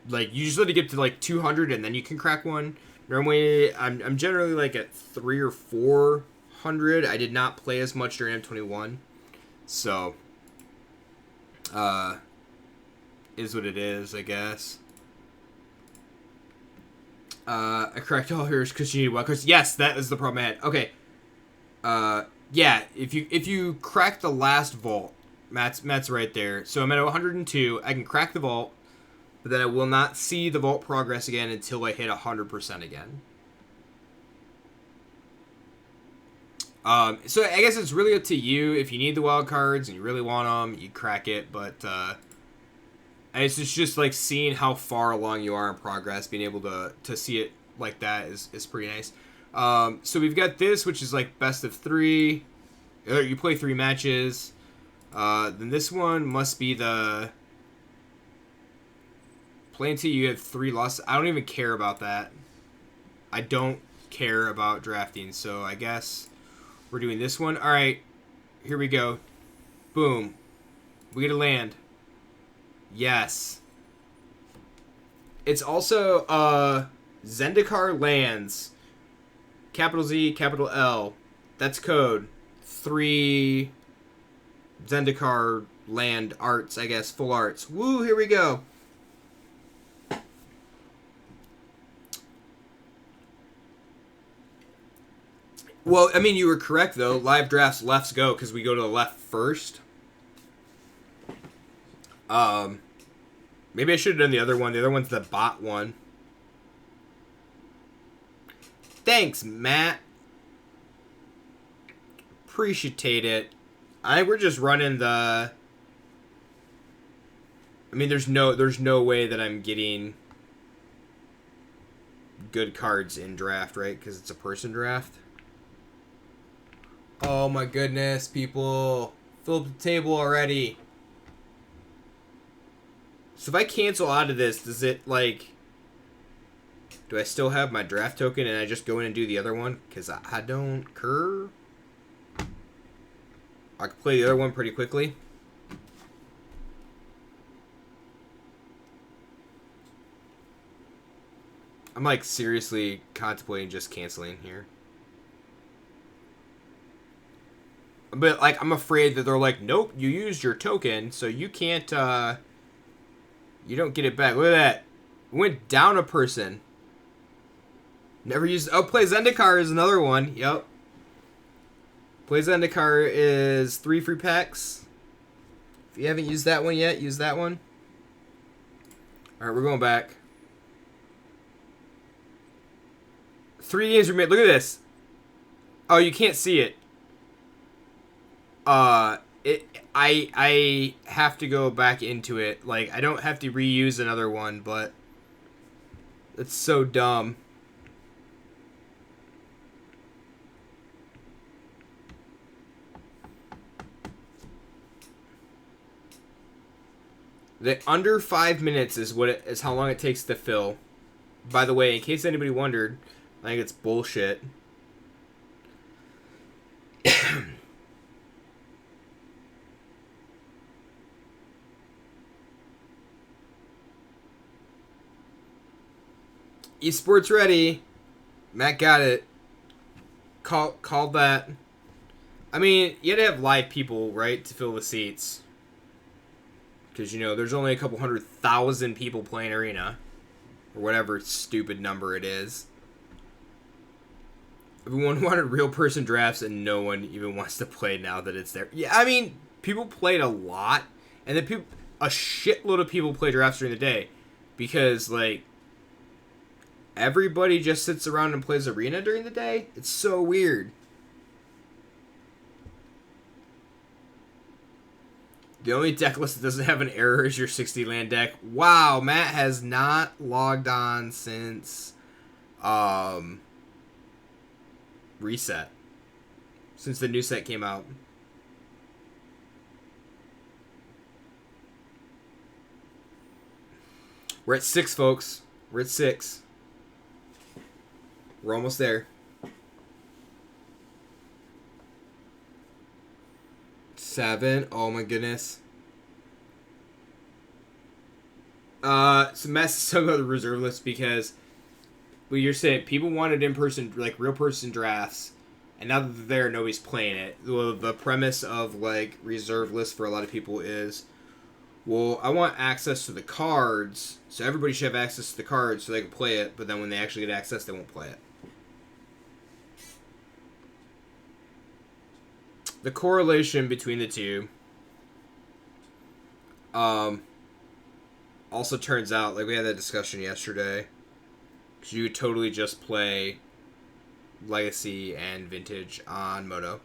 like you just have to get to like 200 and then you can crack one. Normally I'm generally like at 300 or 400. I did not play as much during M21. So is what it is, I guess. I cracked all hers because you need wild cards. Yes, that is the problem I had. Okay. Yeah, if you crack the last vault, Matt's right there. So I'm at 102. I can crack the vault, but then I will not see the vault progress again until I hit 100% again. So I guess it's really up to you. If you need the wild cards and you really want them, you crack it. But it's just like seeing how far along you are in progress. Being able to see it like that is pretty nice. So we've got this, which is like best of 3. You play 3 matches. Then this one must be the play until you have 3 losses. I don't even care about that. I don't care about drafting, so I guess we're doing this one. All right, here we go. Boom. We get a land. Yes. It's also Zendikar lands. Capital Z, capital L. That's code. 3 Zendikar land arts, I guess. Full arts. Woo, here we go. Well, I mean, you were correct, though. Live drafts, lefts go, because we go to the left first. Maybe I should have done the other one. The other one's the bot one. Thanks, Matt. Appreciate it. I think we're just running the... I mean, there's no way that I'm getting good cards in draft, right? Because it's a person draft. Oh my goodness, people. Fill up the table already. So if I cancel out of this, does it, like... Do I still have my draft token and I just go in and do the other one? Because I don't care. I can play the other one pretty quickly. I'm, like, seriously contemplating just canceling here. But, like, I'm afraid that they're like, nope, you used your token, so you can't, you don't get it back. Look at that. Went down a person. Never used... Oh, Play Zendikar is another one. Yep. Play Zendikar is 3 free packs. If you haven't used that one yet, use that one. Alright, we're going back. 3 games were made. Look at this. Oh, you can't see it. I have to go back into it. Like, I don't have to reuse another one, but it's so dumb. The under 5 minutes is is how long it takes to fill. By the way, in case anybody wondered, I think it's bullshit. Esports ready. Matt got it. Called that. I mean, you had to have live people, right, to fill the seats. Because, you know, there's only a couple 100,000 people playing Arena. Or whatever stupid number it is. Everyone wanted real person drafts and no one even wants to play now that it's there. Yeah, I mean, people played a lot. And then a shitload of people play drafts during the day. Because, like, everybody just sits around and plays Arena during the day? It's so weird. The only deck list that doesn't have an error is your 60 land deck. Wow, Matt has not logged on since reset. Since the new set came out. We're at 6, folks. We're at 6. We're almost there. 7. Oh my goodness. So Matt's talking about the reserve list because, well, you're saying people wanted in-person, like, real person drafts, and now that they're there, nobody's playing it. Well, the premise of, like, reserve lists for a lot of people is, well, I want access to the cards, so everybody should have access to the cards so they can play it, but then when they actually get access, they won't play it. The correlation between the two also turns out, like we had that discussion yesterday, because you could totally just play Legacy and Vintage on Moto.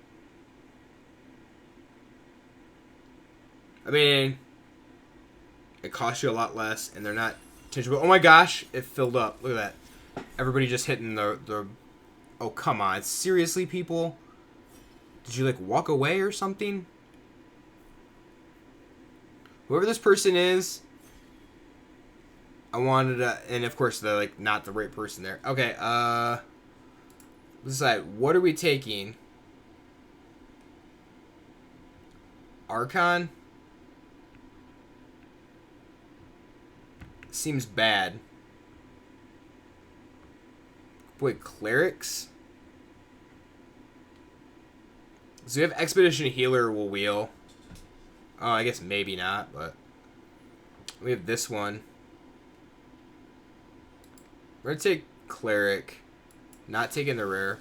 I mean, it costs you a lot less, and they're not tangible. Oh my gosh, it filled up. Look at that. Everybody just hitting the... Oh, come on. Seriously, people? Did you, like, walk away or something? Whoever this person is, I wanted to... And, of course, they're, like, not the right person there. Okay, let's decide. What are we taking? Archon? Seems bad. Wait, Clerics? So we have Expedition Healer will wheel. Oh, I guess maybe not, but... We have this one. We're gonna take Cleric. Not taking the rare.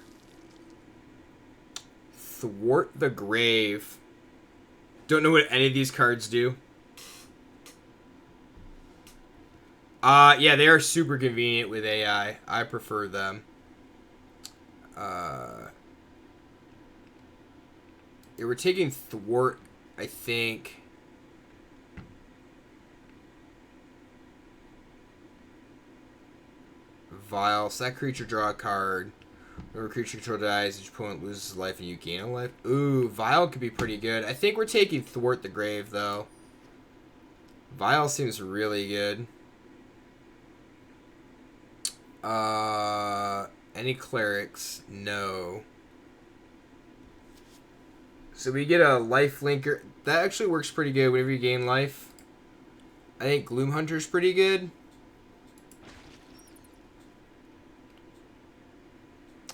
Thwart the Grave. Don't know what any of these cards do. Yeah, they are super convenient with AI. I prefer them. Yeah, we're taking Thwart, I think. Vile. So that creature draw a card. Whenever creature control dies, each opponent loses life and you gain a life. Ooh, Vile could be pretty good. I think we're taking Thwart the Grave, though. Vile seems really good. Any clerics? No. So we get a life linker. That actually works pretty good whenever you gain life. I think Gloom Hunter's pretty good.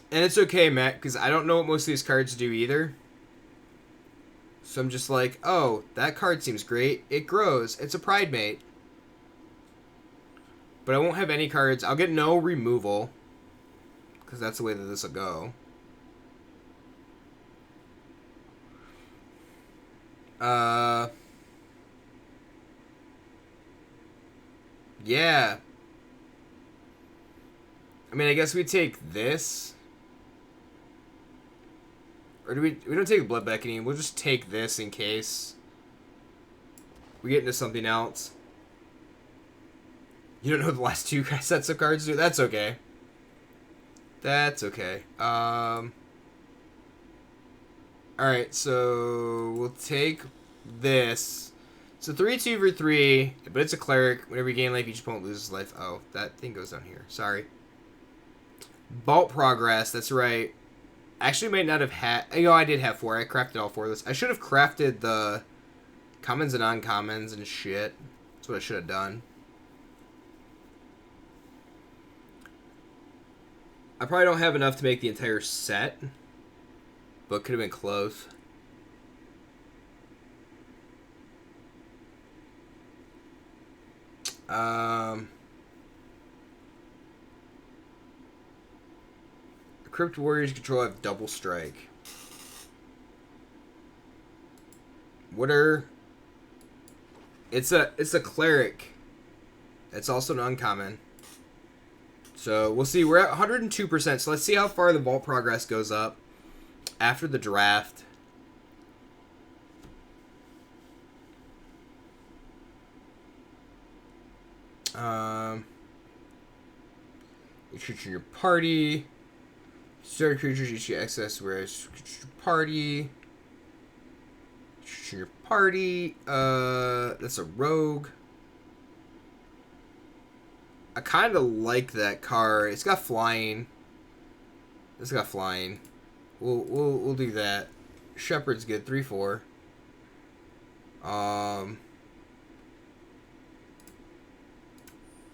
And it's okay, Matt, because I don't know what most of these cards do either. So I'm just like, oh, that card seems great. It grows. It's a Pride Mate. But I won't have any cards. I'll get no removal. Because that's the way that this will go. Yeah. I mean, I guess we take this. Or do we don't take Blood Beckoning. We'll just take this in case we get into something else. You don't know the last two sets of cards do? That's okay. That's okay. Alright, so we'll take this. So 3/2 for 3, but it's a cleric. Whenever you gain life, each opponent loses life. Oh, that thing goes down here. Sorry. Vault Progress, that's right. Actually might not have had... You know, I did have 4. I crafted all 4 of this. I should have crafted the commons and uncommons and shit. That's what I should have done. I probably don't have enough to make the entire set, but could have been close. Crypt Warriors control have double strike. What are... It's a cleric. It's also an uncommon. So we'll see. We're at 102%. So let's see how far the vault progress goes up after the draft. Each creature in your party. Starter creatures each get access, whereas party. Creature in your party. That's a rogue. I kind of like that card. It's got flying. It's got flying. We'll do that. Shepherd's good. 3/4.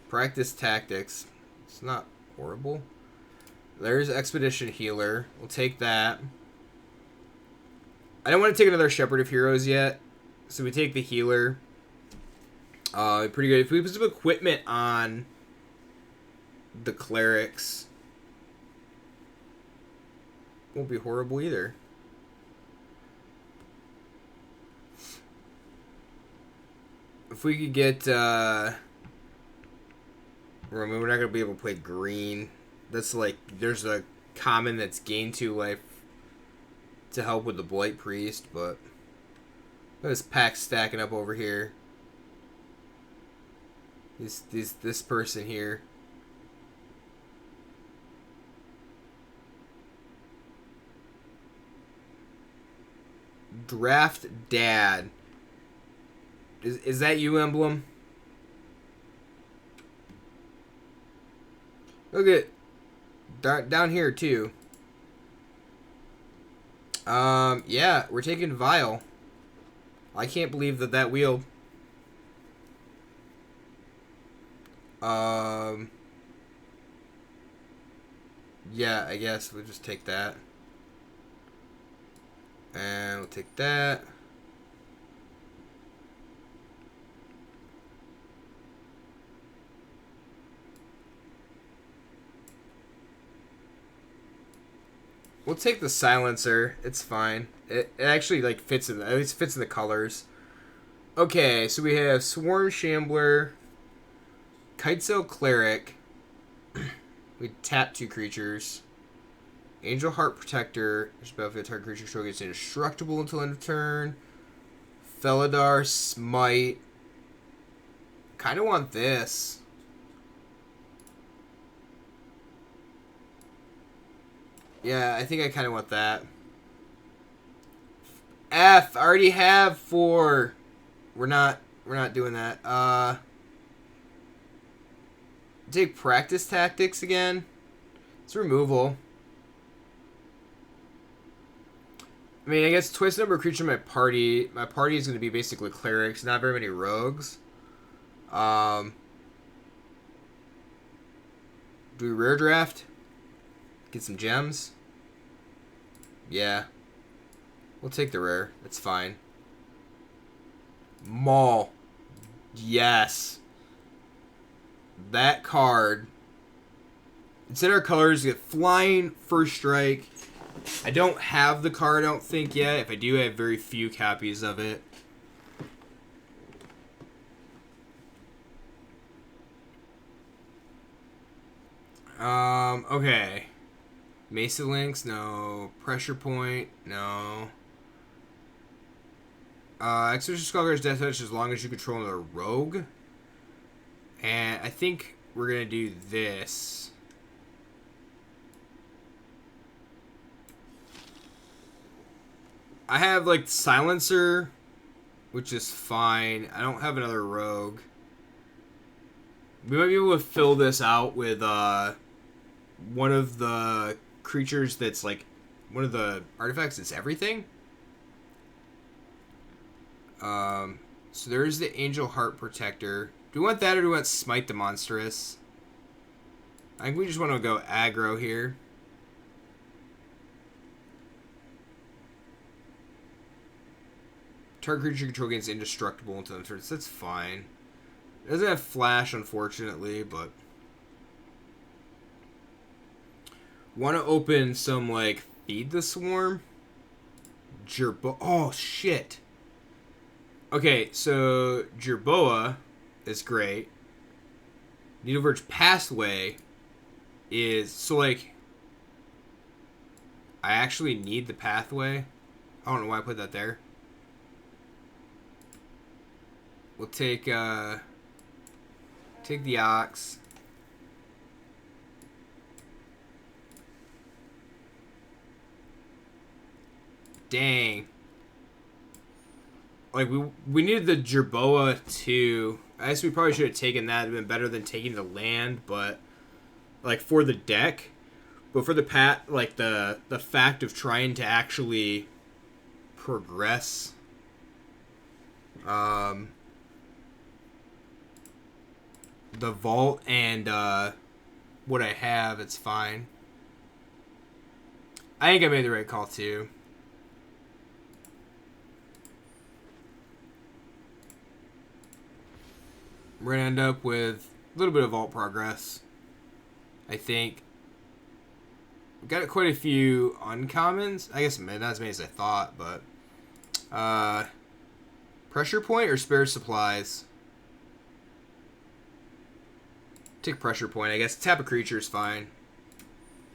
Practice tactics. It's not horrible. There's Expedition Healer. We'll take that. I don't want to take another Shepherd of Heroes yet, so we take the Healer. Pretty good. If we put some equipment on the clerics, won't be horrible either. If we could get we're not gonna be able to play green. That's like, there's a common that's gained 2 life to help with the Blight Priest, but this pack stacking up over here. This person here. Draft Dad. Is that you, Emblem? Look at down here too. Yeah, we're taking Vile. I can't believe that wheel. Yeah, I guess we'll just take that. And we'll take that. We'll take the silencer. It's fine. It actually like fits in. At least fits in the colors. Okay, so we have Swarm Shambler, Kitesail Cleric. We tap 2 creatures. Angel Heart Protector. Battlefield target creature control gets indestructible until end of turn. Felidar Smite. Kind of want this. Yeah, I think I kind of want that. F. I already have 4. We're not doing that. Take Practice Tactics again. It's removal. I mean, I guess twice the number of creatures in my party. My party is going to be basically clerics, not very many rogues. Do we rare draft? Get some gems? Yeah. We'll take the rare. It's fine. Maul. Yes. That card. Instead of our colors, get flying, first strike. I don't have the card, I don't think, yet. If I do, I have very few copies of it. Okay. Mesa Links, no. Pressure Point, no. Exorcist Skulker's Death Touch as long as you control another rogue. And I think we're going to do this. I have, like, Silencer, which is fine. I don't have another rogue. We might be able to fill this out with, one of the creatures that's, like, one of the artifacts that's everything. So there's the Angel Heart Protector. Do we want that or do we want Smite the Monstrous? I think we just want to go aggro here. Target creature control gains indestructible until the turn. So that's fine. It doesn't have flash, unfortunately, but want to open some, like, Feed the Swarm? Jerboa. Oh, shit. Okay, so Jerboa is great. Needleverge Pathway is... So, like, I actually need the Pathway. I don't know why I put that there. We'll take the Ox. Dang. Like, we needed the Jerboa too. I guess we probably should have taken that. It would have been better than taking the land, but like for the deck. But for the like the fact of trying to actually progress. The vault and what I have, it's fine. I think I made the right call too. We're going to end up with a little bit of vault progress, I think. We got quite a few uncommons. I guess not as many as I thought, but... Pressure Point or Spare Supplies? Take Pressure Point, I guess. Tap a creature is fine.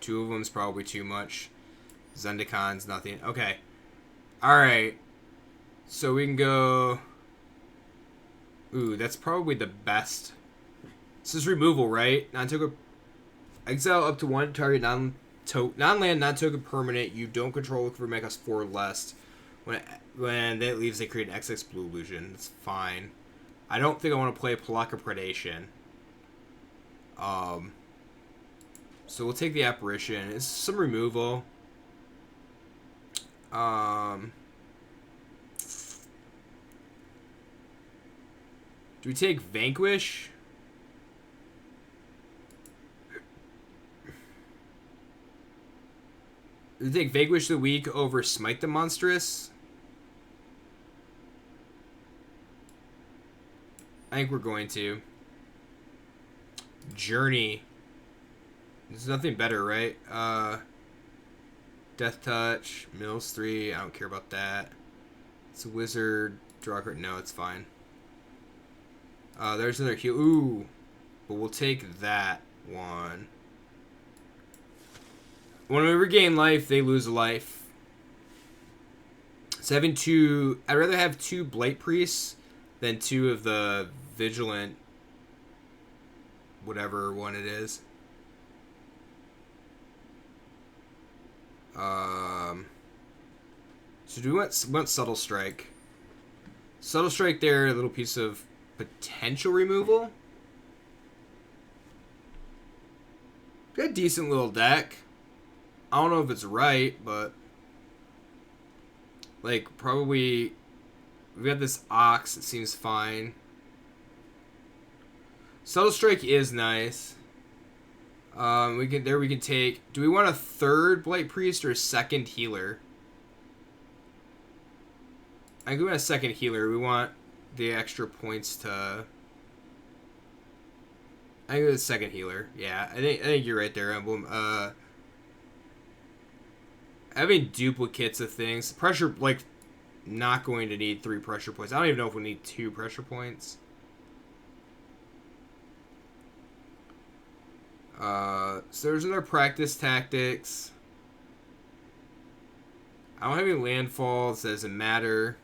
2 of them is probably too much. Zendikon's nothing. Okay. Alright. So we can go... Ooh, that's probably the best. This is removal, right? Non-token... Exile up to 1 target non-land, non-token permanent. You don't control, look for make us 4 less. When that leaves, they create an XX blue illusion. It's fine. I don't think I want to play Palaka Predation. So we'll take the Apparition. It's some removal. Do we take Vanquish? Do we take Vanquish the Weak over Smite the Monstrous? I think we're going to. Journey. There's nothing better, right? Death Touch, Mills 3, I don't care about that. It's a wizard, draw card, no, it's fine. There's another heal, ooh, but we'll take that one. When we regain life, they lose a life. So having two, I'd rather have 2 Blight Priests than 2 of the Vigilant, whatever one it is. So do we want Subtle Strike? Subtle Strike there, a little piece of potential removal. Got a decent little deck. I don't know if it's right, but like probably we got this Ox, it seems fine. Subtle Strike is nice. We can take. Do we want a 3rd Blight Priest or a 2nd healer? I think we want a 2nd healer. We want the extra points to. I think it's a 2nd healer. Yeah, I think you're right there, Emblem. Having duplicates of things, pressure, like, not going to need 3 pressure points. I don't even know if we need 2 pressure points. So there's another practice tactics. I don't have any landfalls. That doesn't matter.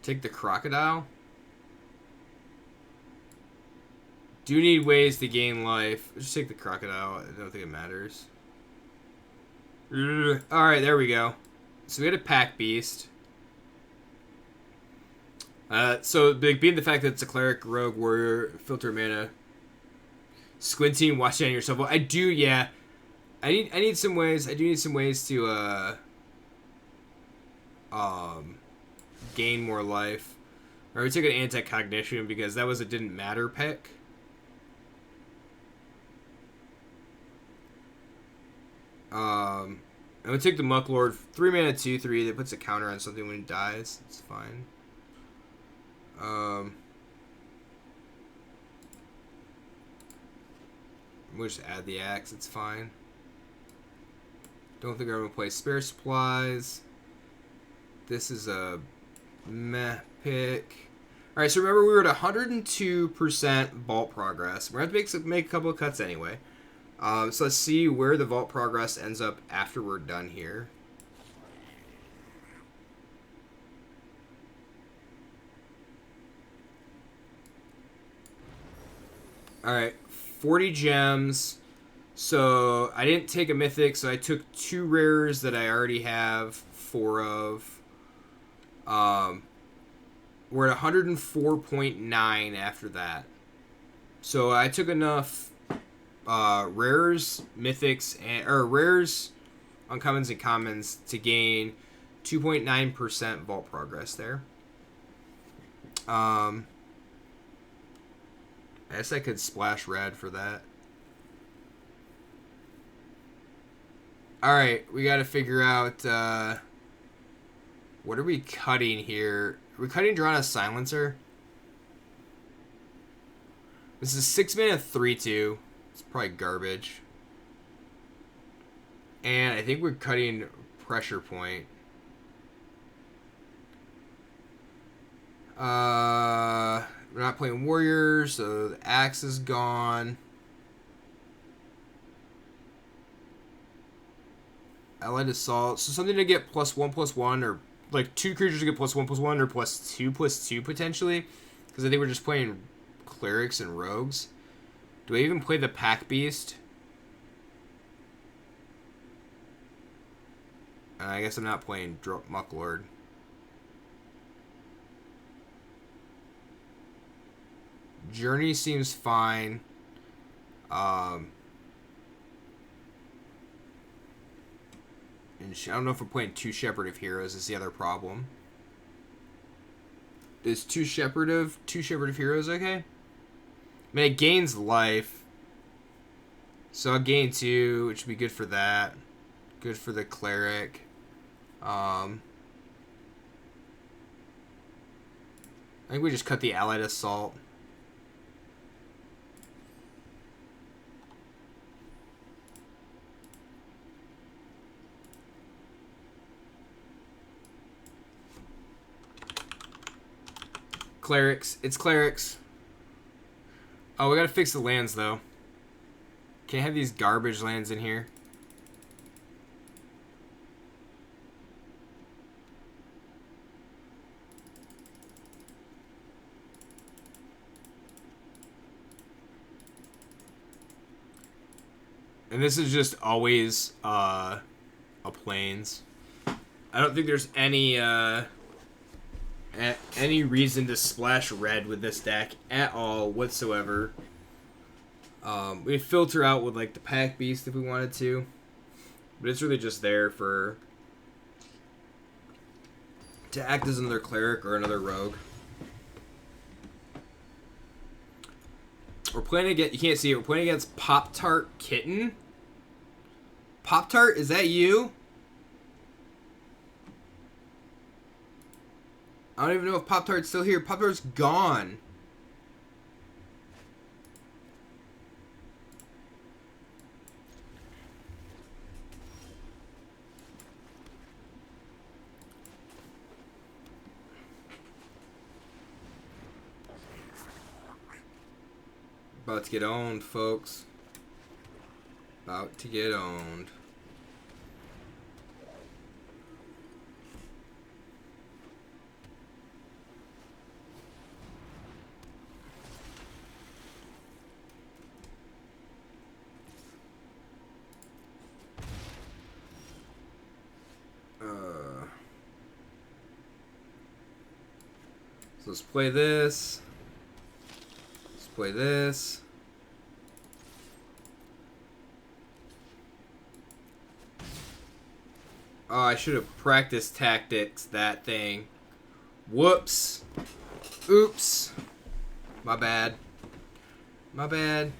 Take the crocodile. Do need ways to gain life. Just take the crocodile. I don't think it matters. Alright, there we go. So we had a pack beast. So being the fact that it's a cleric, rogue, warrior, filter mana, squinting, watching on yourself. Well, I do, yeah. I need some ways. I do need some ways to gain more life. Or we took an anti-cognition because that was a didn't matter pick. And we take the Mucklord, 3 mana 2/3 that puts a counter on something when it dies. It's fine. We'll just add the axe, it's fine. Don't think I'm gonna play spare supplies. This is a meh pick. Alright, so remember we were at 102% vault progress. We're gonna have to make a couple of cuts anyway. So let's see where the vault progress ends up after we're done here. Alright, 40 gems. So I didn't take a mythic, so I took 2 rares that I already have 4 of. We're at 104.9 after that. So I took enough rares, mythics, or rares, uncommons, and commons to gain 2.9% vault progress there. I guess I could splash red for that. Alright, we gotta figure out, what are we cutting here? Are we cutting Drana Silencer? This is 6 mana 3/2. It's probably garbage. And I think we're cutting Pressure Point. We're not playing Warriors, so the Axe is gone. Allied Assault. So something to get +1/+1, or like 2 creatures to get +1/+1, or +2/+2 potentially. Because I think we're just playing Clerics and Rogues. Do I even play the Pack Beast? I guess I'm not playing Mucklord. Journey seems fine. And I don't know if we're playing 2 Shepherd of Heroes is the other problem. Is 2 Shepherd of Heroes okay? I mean, it gains life. So I'll gain 2, which would be good for that. Good for the Cleric. I think we just cut the Allied Assault. Clerics. It's clerics. Oh, we gotta fix the lands, though. Can't have these garbage lands in here. And this is just always a plains. I don't think there's any reason to splash red with this deck at all whatsoever. We filter out with like the pack beast if we wanted to, but it's really just there to act as another cleric or another rogue. We're playing against, you can't see it, we're playing against Pop-Tart Kitten. Pop-Tart, is that you? I don't even know if Pop-Tart's still here. Pop-Tart's gone. About to get owned, folks. About to get owned. So let's play this. Let's play this. Oh, I should have practiced tactics, that thing. Whoops. Oops. My bad. My bad.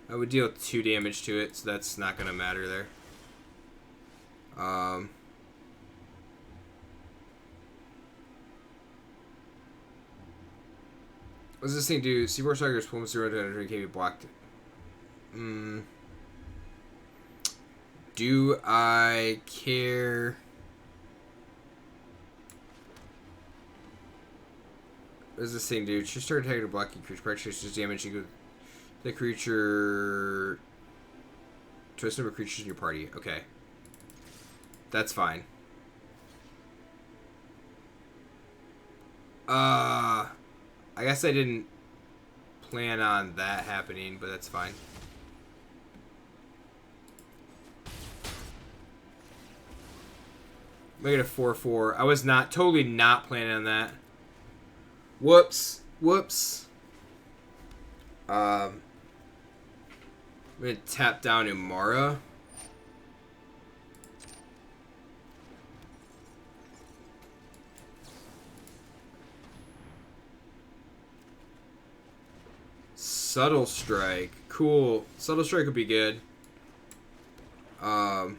I would deal 2 damage to it, so that's not gonna matter there. What does this thing do? Seaboard Striker's Poem 0 to energy can be blocked. Do I care? What does this thing do? Just start attacking a blocking creature. Practice just damaging the creature to a number of creatures in your party. Okay. That's fine. I guess I didn't plan on that happening, but that's fine. Make it a 4/4. I was totally not planning on that. Whoops. Whoops. I'm gonna tap down Umara. Subtle Strike. Cool. Subtle Strike would be good. So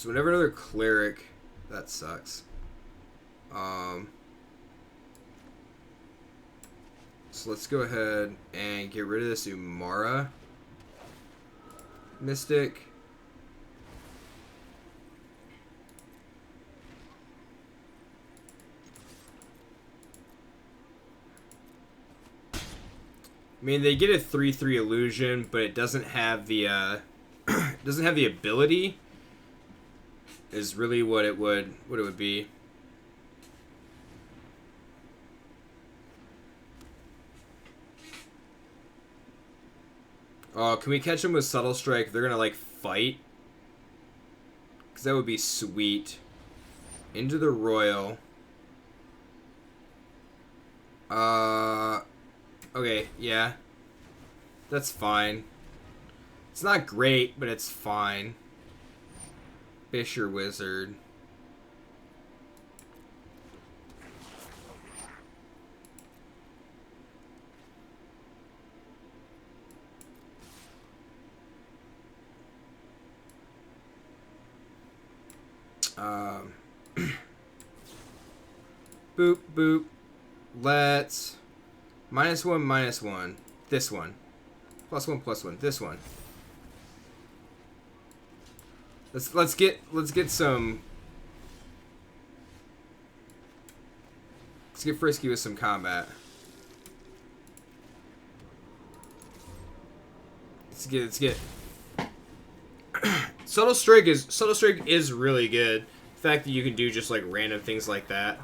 whenever another cleric, that sucks. So let's go ahead and get rid of this Umara Mystic. I mean, they get a 3/3 illusion, but it doesn't have the doesn't have the ability. Is really what it would be. Oh, can we catch them with Subtle Strike? They're gonna like fight, because that would be sweet. Into the Royal. Okay, yeah. That's fine. It's not great, but it's fine. Fisher Wizard. Boop, boop. Let's... -1/-1. This one. +1/+1. This one. Let's get some... Let's get frisky with some combat. Let's get. Subtle Strike is really good. The fact that you can do just like random things like that.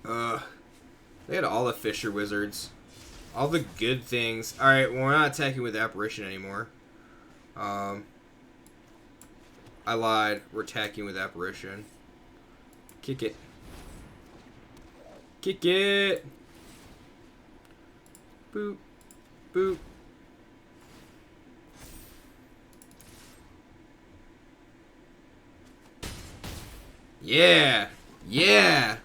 They had all the Fisher Wizards. All the good things. Alright, well, we're not attacking with Apparition anymore. I lied. We're attacking with Apparition. Kick it. Kick it! Boop. Boop. Yeah! Yeah!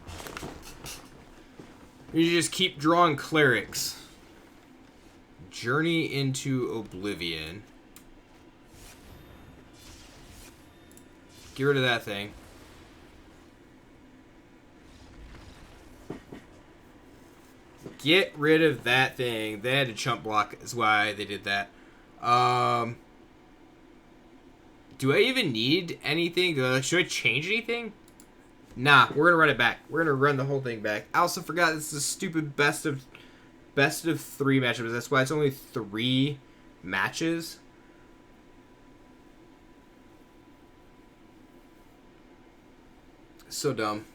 You just keep drawing clerics. Journey into Oblivion. Get rid of that thing. Get rid of that thing. They had to chump block. That's why they did that. Do I even need anything? Should I change anything? Nah, we're gonna run it back. We're gonna run the whole thing back. I also forgot this is a stupid best of 3 matchups. That's why it's only 3 matches. So dumb.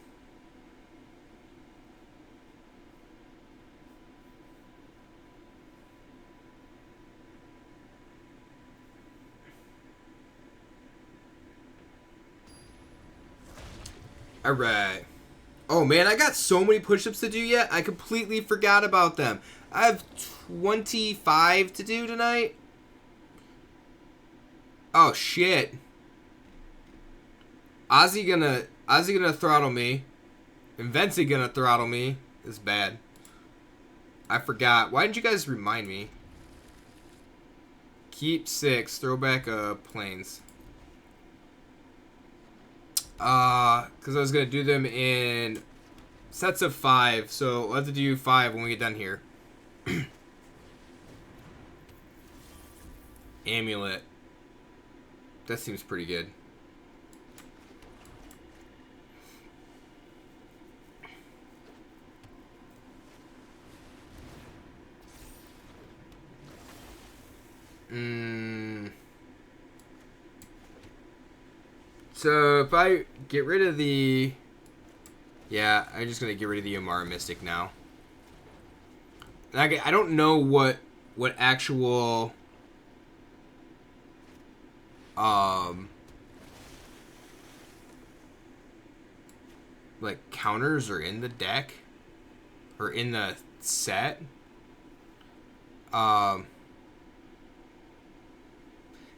Alright. Oh man, I got so many push-ups to do yet. I completely forgot about them. I have 25 to do tonight. Oh shit. Ozzy gonna throttle me. And Vincey gonna throttle me. It's bad. I forgot. Why didn't you guys remind me? Keep 6. Throw back planes. Because I was going to do them in sets of 5. So we'll have to do 5 when we get done here. Amulet. That seems pretty good. So if I get rid of the... Yeah, I'm just going to get rid of the Omara Mystic now. And I don't know what actual... like counters are in the deck. Or in the set.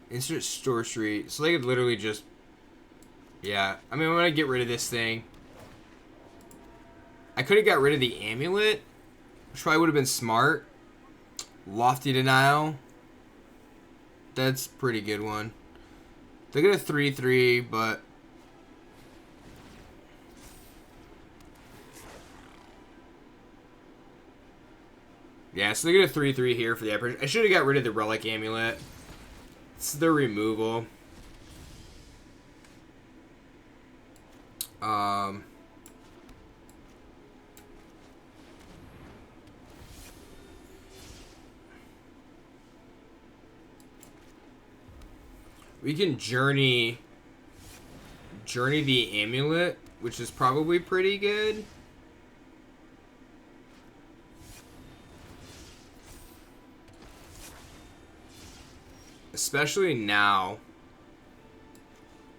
Insert sorcery. So they could literally just... Yeah. I mean, I'm going to get rid of this thing. I could have got rid of the amulet. Which probably would have been smart. Lofty Denial. That's a pretty good one. They get a 3/3, but... Yeah, so they get a 3/3 here for the Apparition. I should have got rid of the Relic Amulet. It's the removal. We can journey the amulet, which is probably pretty good. Especially now.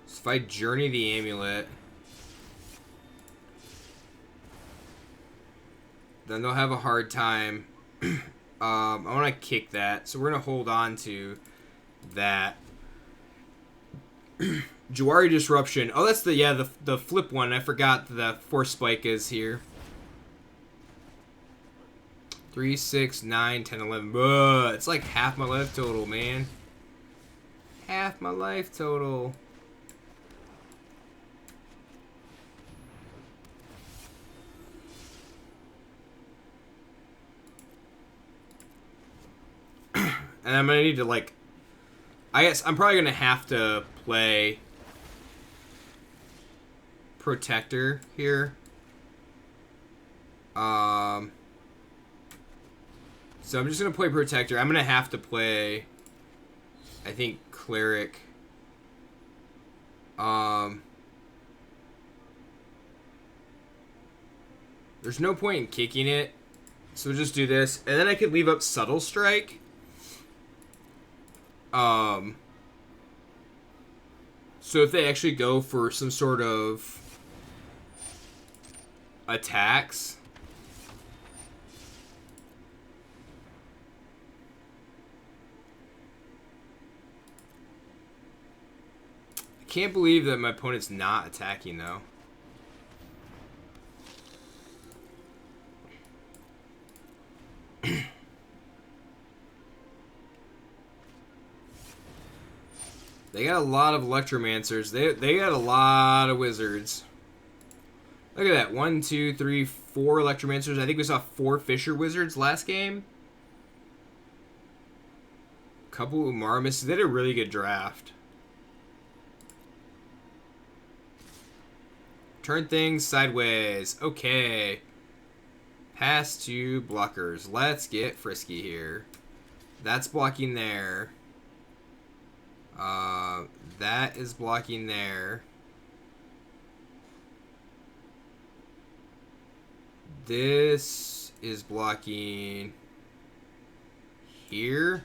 So if I journey the amulet, then they'll have a hard time. I want to kick that, so we're going to hold on to that. Jawari Disruption. Oh, that's the flip one. I forgot the Force Spike is here. 3, 6, 9, 10, 11. Ugh, it's like half my life total, man. Half my life total. And I'm gonna need to, like... I guess I'm probably gonna have to play Protector here. So I'm just going to play Protector. I'm going to have to play, I think, Cleric. There's no point in kicking it. So we'll just do this. And then I could leave up Subtle Strike. So if they actually go for some sort of attacks... Can't believe that my opponent's not attacking, though. They got a lot of Electromancers. They got a lot of Wizards. Look at that. 1, 2, 3, 4 Electromancers. I think we saw 4 Fisher Wizards last game. Couple Umaramis. They did a really good draft. Turn things sideways. Okay. Pass to blockers. Let's get frisky here. That's blocking there. That is blocking there. This is blocking here.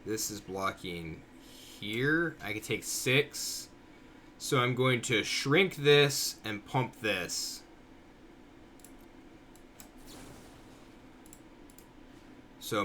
This is blocking here. I can take 6. So I'm going to shrink this and pump this.